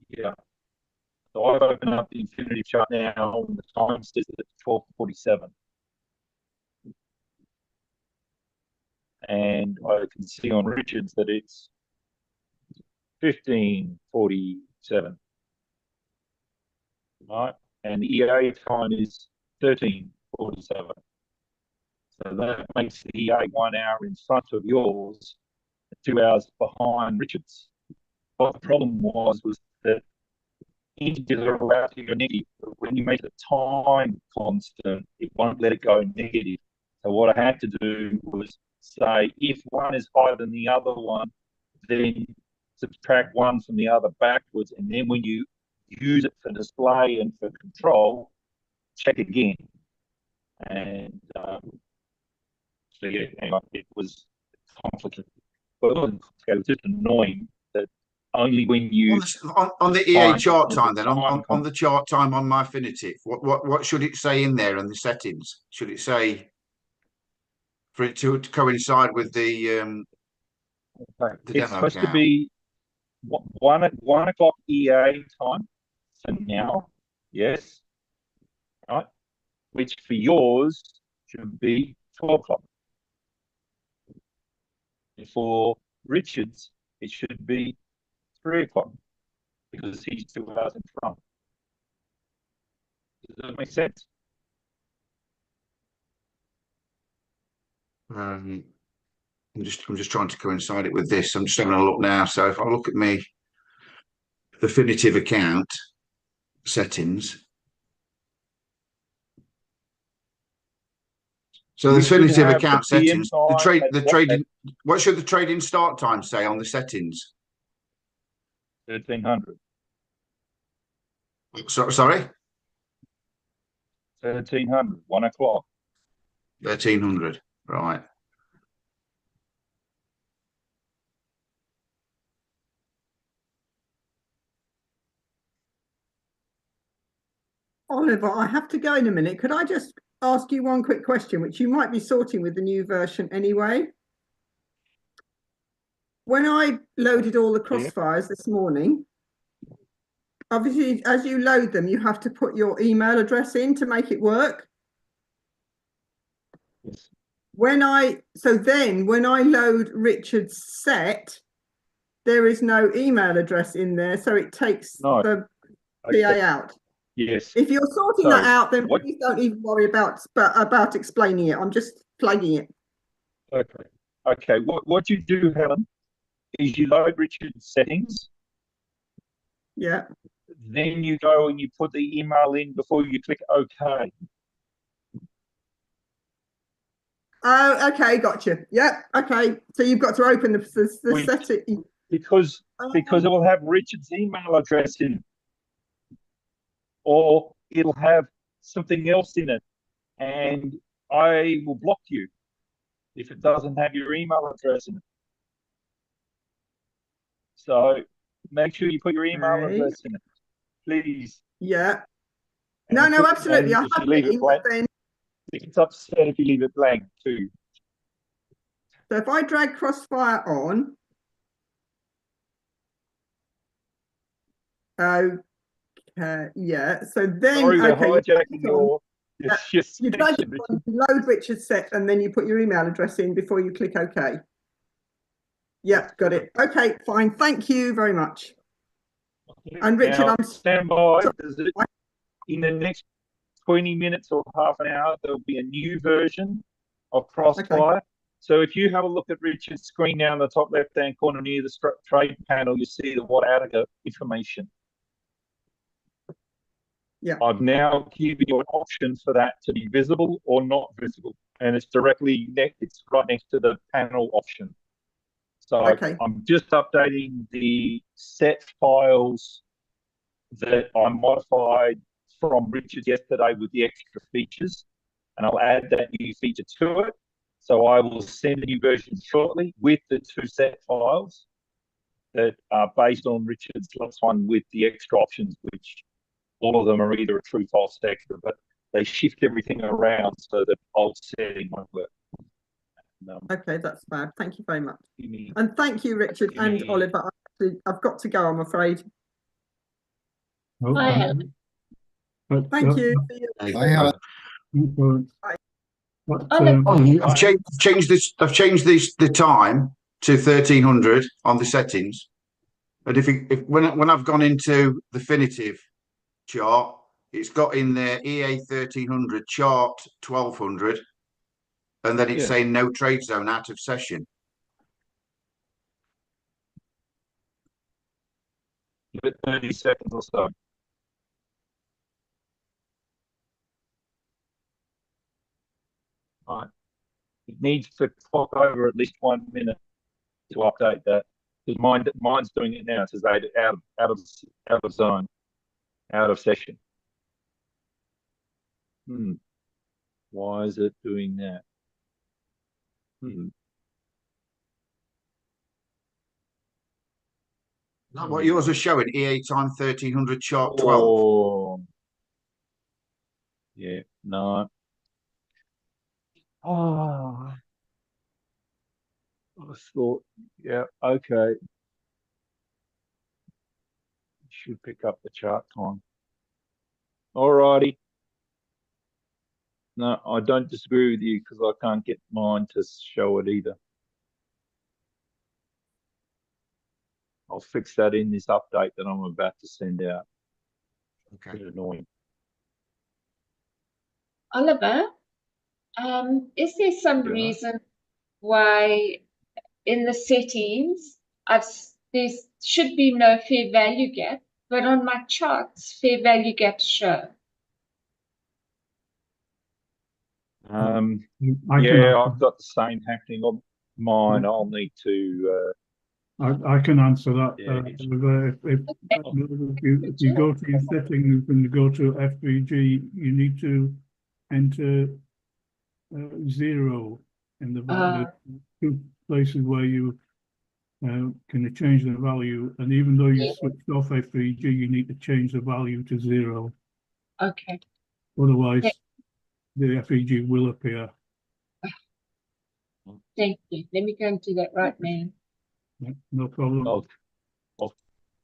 Yeah. So I've opened up the Infinitive chart now, and the time says that it's 12:47. And I can see on Richards that it's 15:47. Right? And the EA time is 13:47. So that makes the EA 1 hour in front of yours, 2 hours behind Richards. What the problem was that integers are allowed to go negative, but when you make the time constant, it won't let it go negative. So what I had to do was say, if one is higher than the other one, then subtract one from the other backwards, and then when you use it for display and for control, check again. And so yeah, anyway, it was complicated. Well, it wasn't complicated, it was just annoying that only when you on the EA chart the time, then time on the chart time on my Definitive, what should it say in there in the settings? Should it say for it to coincide with the okay. the It's demo supposed to account? be 1 o'clock EA time for now, yes, right? Which for yours should be 12 o'clock. For Richards, it should be 3 o'clock because he's 2 hours in front. Does that make sense? I'm just trying to coincide it with this. I'm just having a look now. So if I look at me Definitive account settings. So the You should Definitive have account the PM settings, time the trading, what should the trading start time say on the settings? 1300. Sorry? 1300, 1 o'clock. 1300, right. Oliver, I have to go in a minute. Could I just ask you one quick question, which you might be sorting with the new version anyway? When I loaded all the crossfires this morning, obviously, as you load them, you have to put your email address in to make it work. Yes. When I load Richard's set, there is no email address in there, so it takes the PA out. Yes. If you're sorting that out, then please don't even worry about explaining it. I'm just flagging it. Okay. Okay. What you do, Helen, is you load Richard's settings. Yeah. Then you go and you put the email in before you click OK. Oh, okay, gotcha. Yeah, okay. So you've got to open the setting. Because it will have Richard's email address in it. Or it'll have something else in it. And I will block you if it doesn't have your email address in it. So make sure you put your email address in it, please. Yeah. No, absolutely. I have been, but then it's upset if you leave it blank too. So if I drag Crossfire on, okay, yeah. So then, sorry, we're hijacking you drag it on, you load Richard's set, and then you put your email address in before you click OK. Yeah, got it. Okay, fine. Thank you very much. And Richard, now, stand by. In the next 20 minutes or half an hour, there'll be a new version of Crossfire. Okay. So if you have a look at Richard's screen now in the top left-hand corner near the trade panel, you see the watt outage information. Yeah. I've now given you an option for that to be visible or not visible. and it's it's right next to the panel option. So Okay. I'm just updating the set files that I modified from Richard yesterday with the extra features, and I'll add that new feature to it. So I will send a new version shortly with the 2 set files that are based on Richard's last one with the extra options, which all of them are either a true, false, extra, but they shift everything around so that old setting won't work. Okay, that's fab. Thank you very much. Give me- And thank you, Richard give and me- Oliver. I've got to go, I'm afraid. Oh, Hi, Helen. Thank you. See you. I have I've changed this. I've changed the time to 1300 on the settings. And when I've gone into the definitive chart, it's got in there EA 1300 chart 1200, and then it's saying no trade zone out of session. Give it 30 seconds or so. Right. It needs to clock over at least 1 minute to update that. Because mine's doing it now. It says out of zone, out of session. Why is it doing that? Not what yours are showing. EA time 1300 chart 12. Oh. Yeah, no. Oh. I thought, yeah, okay. Should pick up the chart time. Alrighty. No, I don't disagree with you because I can't get mine to show it either. I'll fix that in this update that I'm about to send out. Okay. Bit annoying. Oliver, is there some Yeah. reason why in the settings there should be no fair value gap, but on my charts fair value gaps show? I've got the same happening on mine. I'll need to. I can answer that. Yeah. If you go to your settings and you go to FVG, you need to enter 0 in the 2 places where you can change the value. And even though you switched off FVG, you need to change the value to 0. Okay. Otherwise, the FVG will appear. Thank you. Let me go and do that right now. Yeah, no problem.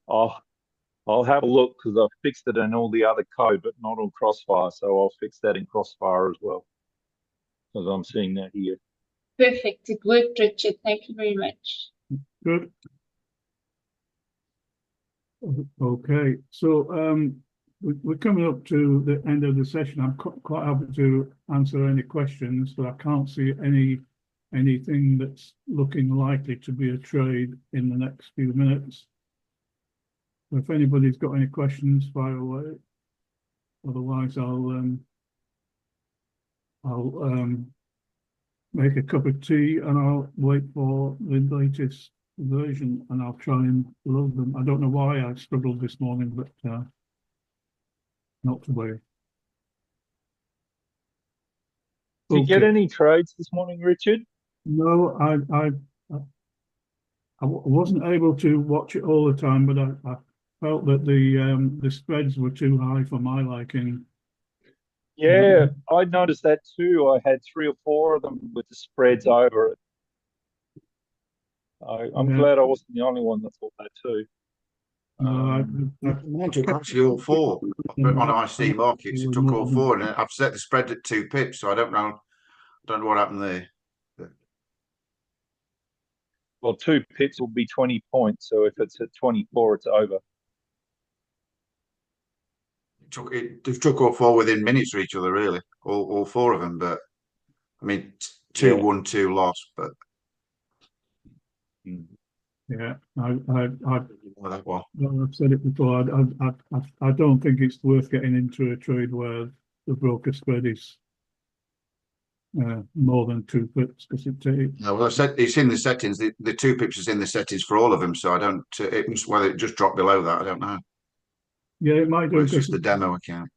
I'll have a look because I've fixed it in all the other code, but not on Crossfire. So I'll fix that in Crossfire as well. Because I'm seeing that here. Perfect. It worked, Richard. Thank you very much. Good. Okay, so we're coming up to the end of the session. I'm quite happy to answer any questions, but I can't see anything that's looking likely to be a trade in the next few minutes. If anybody's got any questions, fire away. Otherwise, I'll make a cup of tea and I'll wait for the latest version and I'll try and load them. I don't know why I struggled this morning, but not to worry. Did you get any trades this morning, Richard? No, I wasn't able to watch it all the time, but I felt that the spreads were too high for my liking. Yeah, I noticed that too. I had 3 or 4 of them with the spreads over it. I'm glad I wasn't the only one that thought that too. Mine took actually all 4 on IC markets. It took all 4, and I've set the spread at 2 pips, so I don't know what happened there. Well, 2 pips will be 20 points, so if it's at 24, it's over. They took all 4 within minutes of each other, really, all 4 of them. But I mean, 2 won, 2 lost. But yeah, well, I've said it before. I don't think it's worth getting into a trade where the broker spread is more than 2 pips because No, well, I said it's in the settings. The 2 pips is in the settings for all of them, so I don't. Whether it just dropped below that, I don't know. yeah, it might do Well, it's because just the demo account.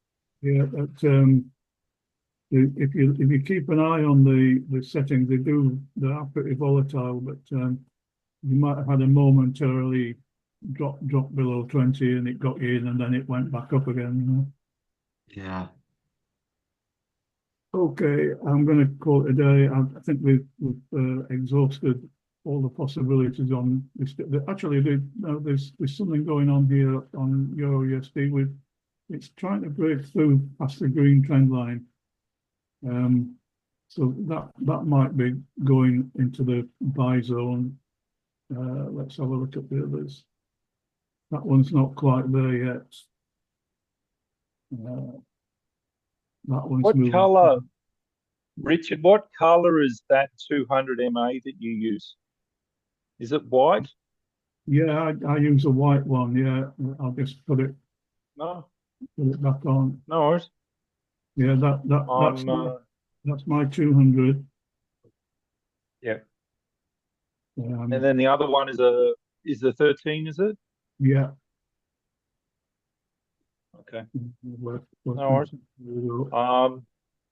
yeah, but if you keep an eye on the settings, they are pretty volatile, but you might have had a momentarily drop below 20 and it got in and then it went back up again, you know. Yeah. Okay, I'm going to call it a day. I think we've exhausted all the possibilities on this. Actually, there's something going on here on EURUSD. It's trying to break through past the green trend line. So that might be going into the buy zone. Let's have a look at the others. That one's not quite there yet. That one's What moving. color, Richard? What color is that 200 MA that you use? Is it white? Yeah, I use a white one. Yeah, I'll just put it No, back on. no worries. Yeah, that's my 200. Yeah. Um, And then the other one is the 13, is it? yeah. Okay. Work, No worries.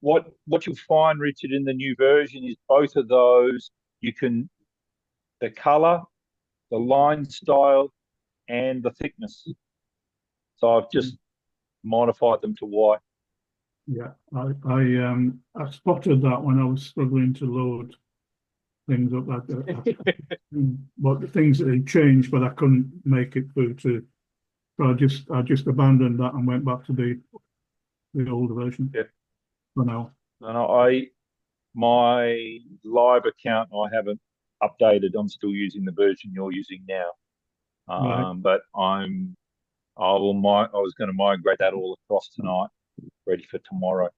What you'll find, Richard, in the new version is both of those the color, the line style, and the thickness. So I've just modified them to white. Yeah, I spotted that when I was struggling to load things up like that. But the things that had changed, but I couldn't make it through to. So I just abandoned that and went back to the older version. Yeah. For now. And my live account, I haven't updated. I'm still using the version you're using now. Right. But I was going to migrate that all across tonight, ready for tomorrow.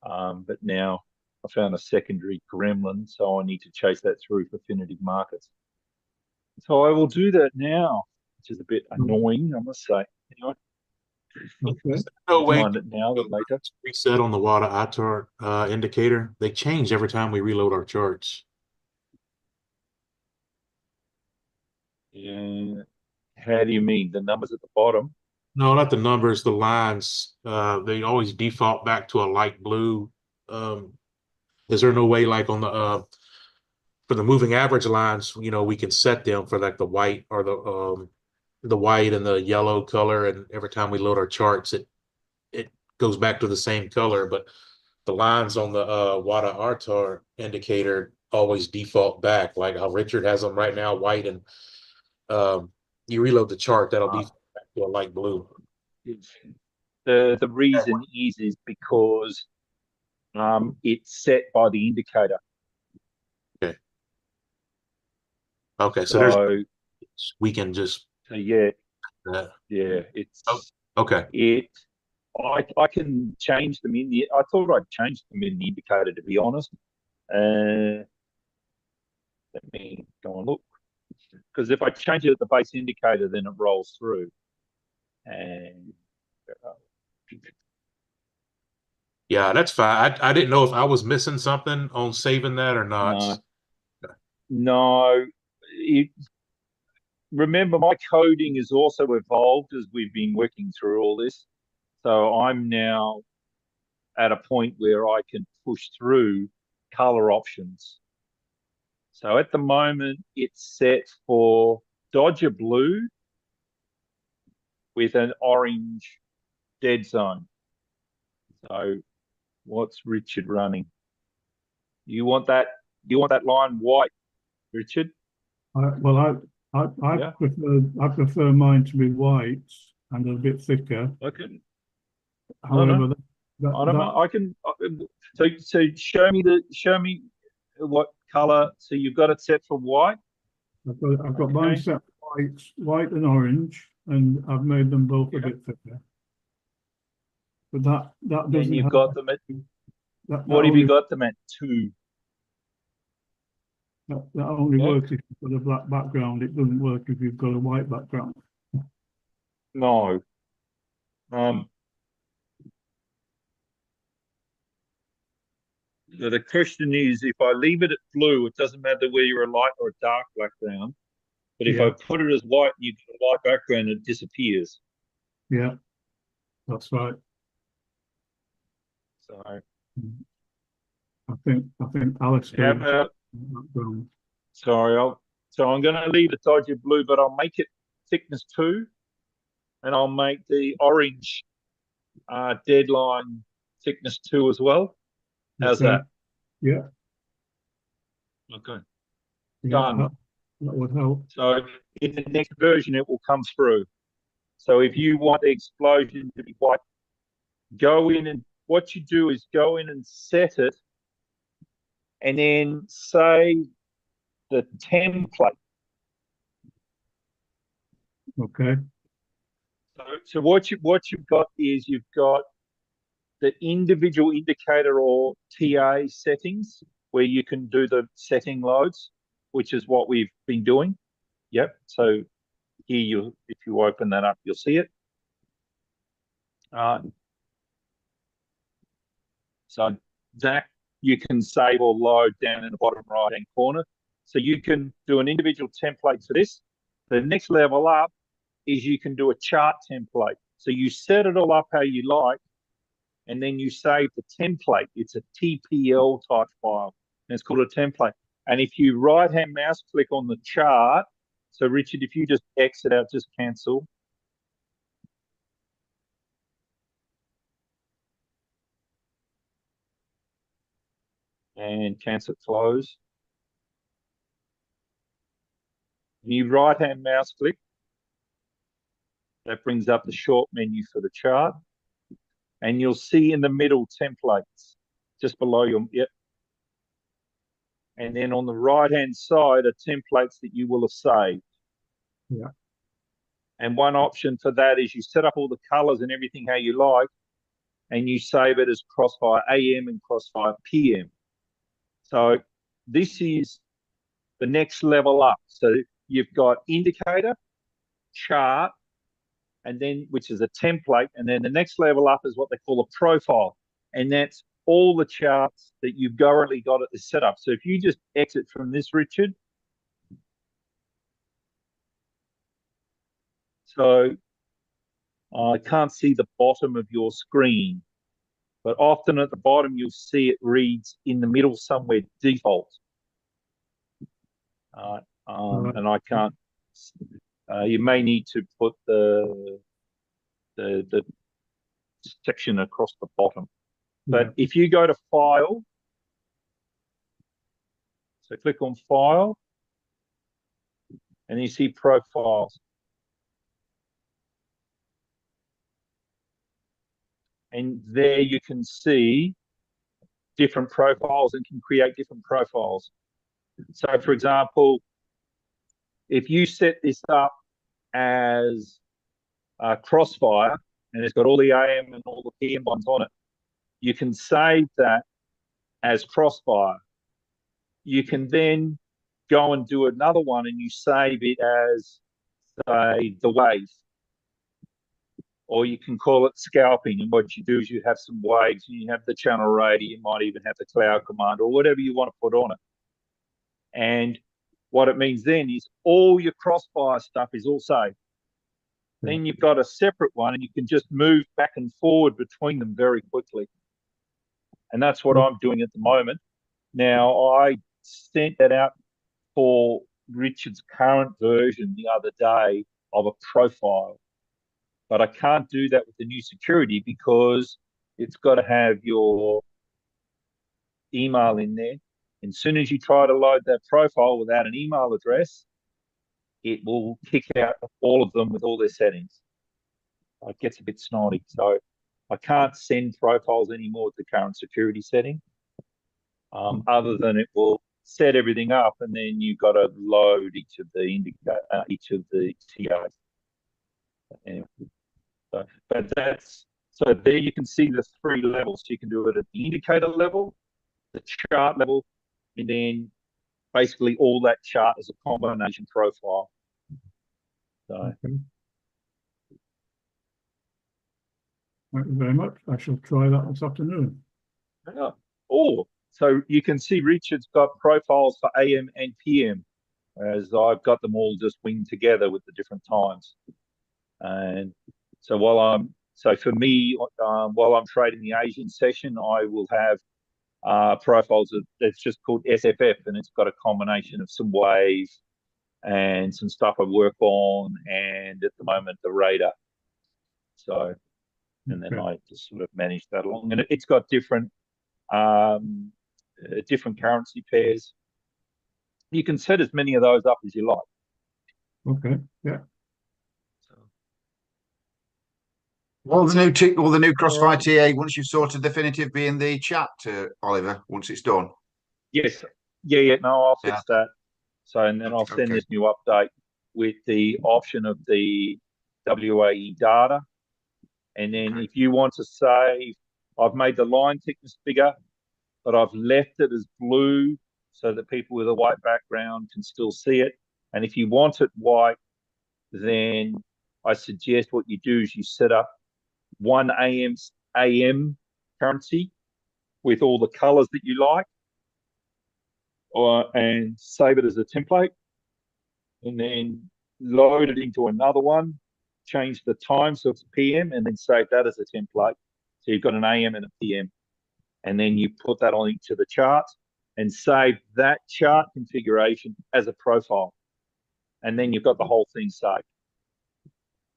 But now I found a secondary gremlin, so I need to chase that through for Definitive Markets. So I will do that now, which is a bit annoying, I must say. Anyway, Okay. No way find it now than later. reset on the WADA ITAR indicator. They change every time we reload our charts. Yeah. How do you mean? The numbers at the bottom? No, not the numbers, the lines. They always default back to a light blue. Is there no way, like on the for the moving average lines, we can set them for like the white or the white and the yellow color, and every time we load our charts, it goes back to the same color, but the lines on the WADA ITAR indicator always default back, like how Richard has them right now, white, and you reload the chart, that'll default back to a light blue. The reason is because it's set by the indicator. Okay, so we can just yeah, it's okay. I can change them I thought I'd change them in the indicator, to be honest. Let me go and look, because if I change it at the base indicator, then it rolls through. And yeah, that's fine. I didn't know if I was missing something on saving that or not. No. Remember, my coding has also evolved as we've been working through all this. So I'm now at a point where I can push through color options. So at the moment, it's set for Dodger blue with an orange dead zone. So what's Richard running? You want that line white, Richard? Well, I prefer mine to be white and a bit thicker. Okay. However, I can. So show me what color. So you've got it set for white. I've got mine set for white and orange, and I've made them both a bit thicker. But that doesn't. And you've got them at. What have you got them at? 2. That only works if you've got a black background. It doesn't work if you've got a white background. No. The question is, if I leave it at blue, it doesn't matter whether you're a light or a dark background. But if I Yeah. put it as white and you get a light background, it disappears. Yeah, that's right. So I think Alice how goes about, background. sorry, so I'm going to leave it dodgy blue, but I'll make it thickness 2, and I'll make the orange deadline thickness 2 as well. How's Okay. that? Yeah, Okay, yeah, done. that would help. So in the next version, it will come through. So if you want the explosion to be white, go in, and what you do is go in and set it, and then say the template. Okay. So what you've got is you've got the individual indicator or TA settings where you can do the setting loads, which is what we've been doing. Yep. So here if you open that up, you'll see it. So that you can save or load down in the bottom right-hand corner. So you can do an individual template for this. The next level up is you can do a chart template. So you set it all up how you like, and then you save the template. It's a TPL type file, and it's called a template. And if you right-hand mouse click on the chart, so Richard, if you just exit out, just cancel. And cancel close. You right-hand mouse click. That brings up the short menu for the chart. And you'll see in the middle templates, just below your, yep. And then on the right-hand side are templates that you will have saved. Yeah. And one option for that is you set up all the colors and everything how you like, and you save it as Crossfire AM and Crossfire PM. So this is the next level up. So you've got indicator, chart, and then which is a template, and then the next level up is what they call a profile, and that's all the charts that you've currently got at the setup. So if you just exit from this, Richard, so I can't see the bottom of your screen, but often at the bottom you'll see it reads in the middle somewhere default. And I can't. You may need to put the section across the bottom. But if you go to File, so click on File, and you see Profiles. And there you can see different profiles and can create different profiles. So, for example, if you set this up as Crossfire, and it's got all the AM and all the PM ones on it, you can save that as Crossfire. You can then go and do another one and you save it as, say, the Wave. Or you can call it scalping, and what you do is you have some waves, and you have the channel radii, you might even have the cloud command, or whatever you want to put on it. And what it means then is all your Crossfire stuff is all saved. Then you've got a separate one, and you can just move back and forward between them very quickly. And that's what I'm doing at the moment. Now, I sent that out for Richard's current version the other day of a profile. But I can't do that with the new security because it's got to have your email in there. And as soon as you try to load that profile without an email address, it will kick out all of them with all their settings. It gets a bit snotty. So I can't send profiles anymore with the current security setting, other than it will set everything up, and then you've got to load each of the TAs. Anyway. But so there you can see the 3 levels. You can do it at the indicator level, the chart level, and then basically all that chart is a combination profile. So Okay. Thank you very much. I shall try that this afternoon. yeah. Oh, So you can see Richard's got profiles for AM and PM, whereas I've got them all just winged together with the different times. And so for me, while I'm trading the Asian session, I will have profiles that's just called SFF, and it's got a combination of some waves and some stuff I work on, and at the moment the radar. So, and then I just sort of manage that along, and it's got different currency pairs. You can set as many of those up as you like. Okay, yeah. Will the new Crossfire TA, once you've sorted definitive, be in the chat, Oliver, once it's done? Yes. Yeah. No, I'll fix that. So, and then I'll send this new update with the option of the WAE data. And then if you want to save, I've made the line thickness bigger, but I've left it as blue so that people with a white background can still see it. And if you want it white, then I suggest what you do is you set up one AM currency with all the colors that you like, and save it as a template, and then load it into another one, change the time so it's PM, and then save that as a template. So you've got an AM and a PM, and then you put that on each of the charts and save that chart configuration as a profile, and then you've got the whole thing saved.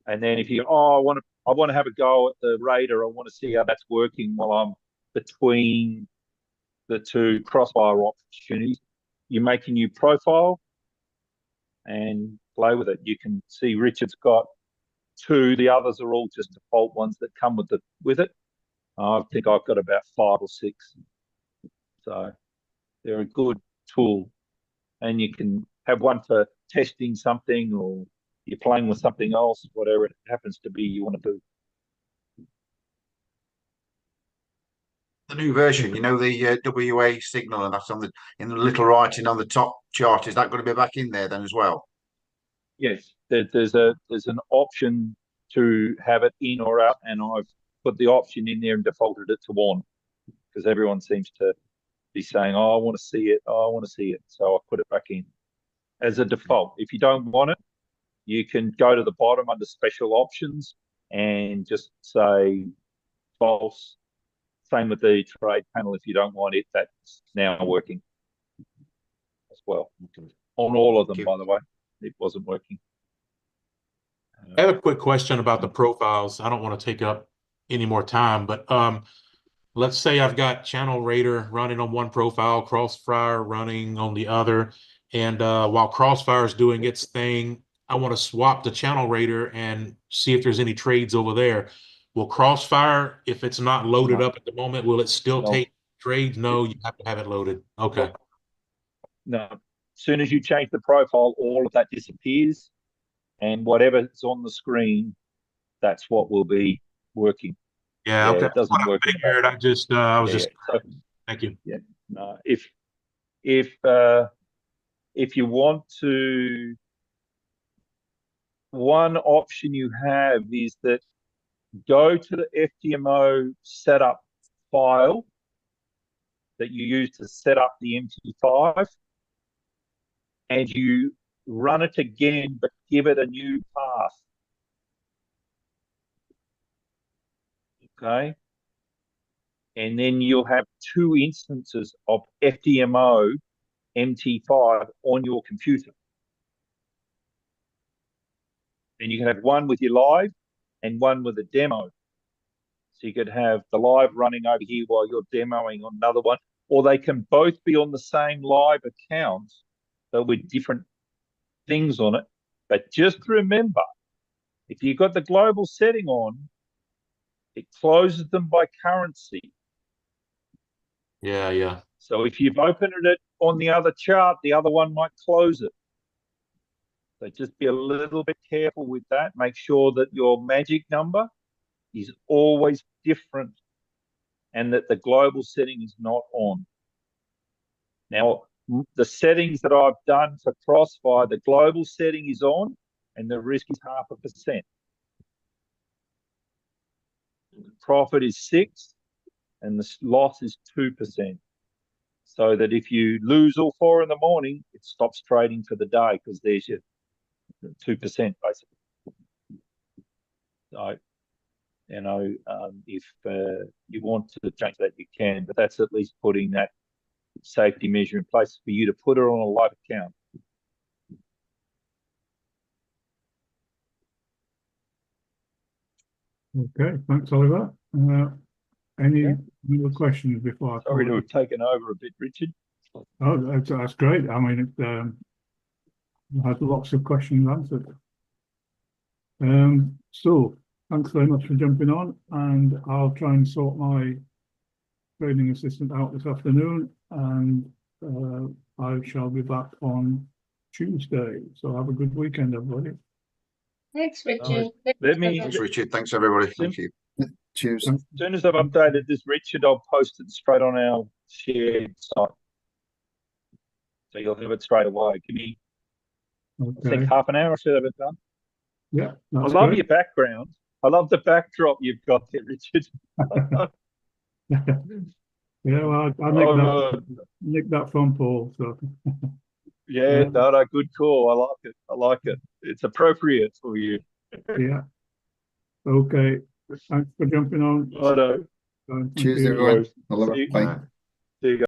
And then if you I want to have a go at the radar, I want to see how that's working while I'm between the two crossfire opportunities, you make a new profile and play with it. You can see Richard's got 2. The others are all just default ones that come with it. I think I've got about 5 or 6. So they're a good tool, and you can have one for testing something, or you're playing with something else, whatever it happens to be you want to do. The new version, you know, the WA signal, and that's in the little writing on the top chart. Is that going to be back in there then as well? Yes, there's an option to have it in or out, and I've put the option in there and defaulted it to on, because everyone seems to be saying, "Oh, I want to see it. Oh, I want to see it." So I put it back in as a default. If you don't want it, you can go to the bottom under special options and just say false. Same with the trade panel. If you don't want it, that's now working as well. On all of them, by the way, it wasn't working. I have a quick question about the profiles. I don't want to take up any more time, but let's say I've got Channel Raider running on one profile, Crossfire running on the other, and while Crossfire is doing its thing, I want to swap to Channel Raider and see if there's any trades over there. Will Crossfire, if it's not loaded up at the moment, will it still take trades? No, you have to have it loaded. Okay. No. As soon as you change the profile, all of that disappears, and whatever's on the screen, that's what will be working. Yeah, okay. It doesn't work. I was just thank you. Yeah. No. If you want to, one option you have is that go to the FDMO setup file that you use to set up the MT5, and you run it again, but give it a new path. Okay. And then you'll have 2 instances of FDMO MT5 on your computer. And you can have one with your live and one with a demo. So you could have the live running over here while you're demoing on another one, or they can both be on the same live account, but with different things on it. But just remember, if you've got the global setting on, it closes them by currency. Yeah. So if you've opened it on the other chart, the other one might close it. So just be a little bit careful with that. Make sure that your magic number is always different and that the global setting is not on. Now, the settings that I've done for Crossfire, the global setting is on and the risk is 0.5%. The profit is 6 and the loss is 2%. so that if you lose all 4 in the morning, it stops trading for the day because there's your 2% basically. So, you know, if you want to change that, you can, but that's at least putting that safety measure in place for you to put it on a light account. Okay, thanks, Oliver. Any Yeah. other questions before I Sorry to call have it? taken over a bit, Richard. Oh, that's great. I mean, I had lots of questions answered. So thanks very much for jumping on, and I'll try and sort my training assistant out this afternoon, and I shall be back on Tuesday. So have a good weekend, everybody. Thanks, Richard. Let Thanks, me- Thanks, Richard. Thanks, everybody. Thank you. Cheers. As soon as I've updated this, Richard, I'll post it straight on our shared site. So you'll have it straight away. Give me, I Okay. think, half an hour, I should have it done. Yeah, I that's love great. your background. I love the backdrop you've got there, Richard. Yeah, well, I nicked that from Paul. So Yeah, no, good call. I like it. I like it. It's appropriate for you. yeah. Okay. Thanks for jumping on. Righto. Thank Cheers, you. everyone. See you. Bye. See you guys.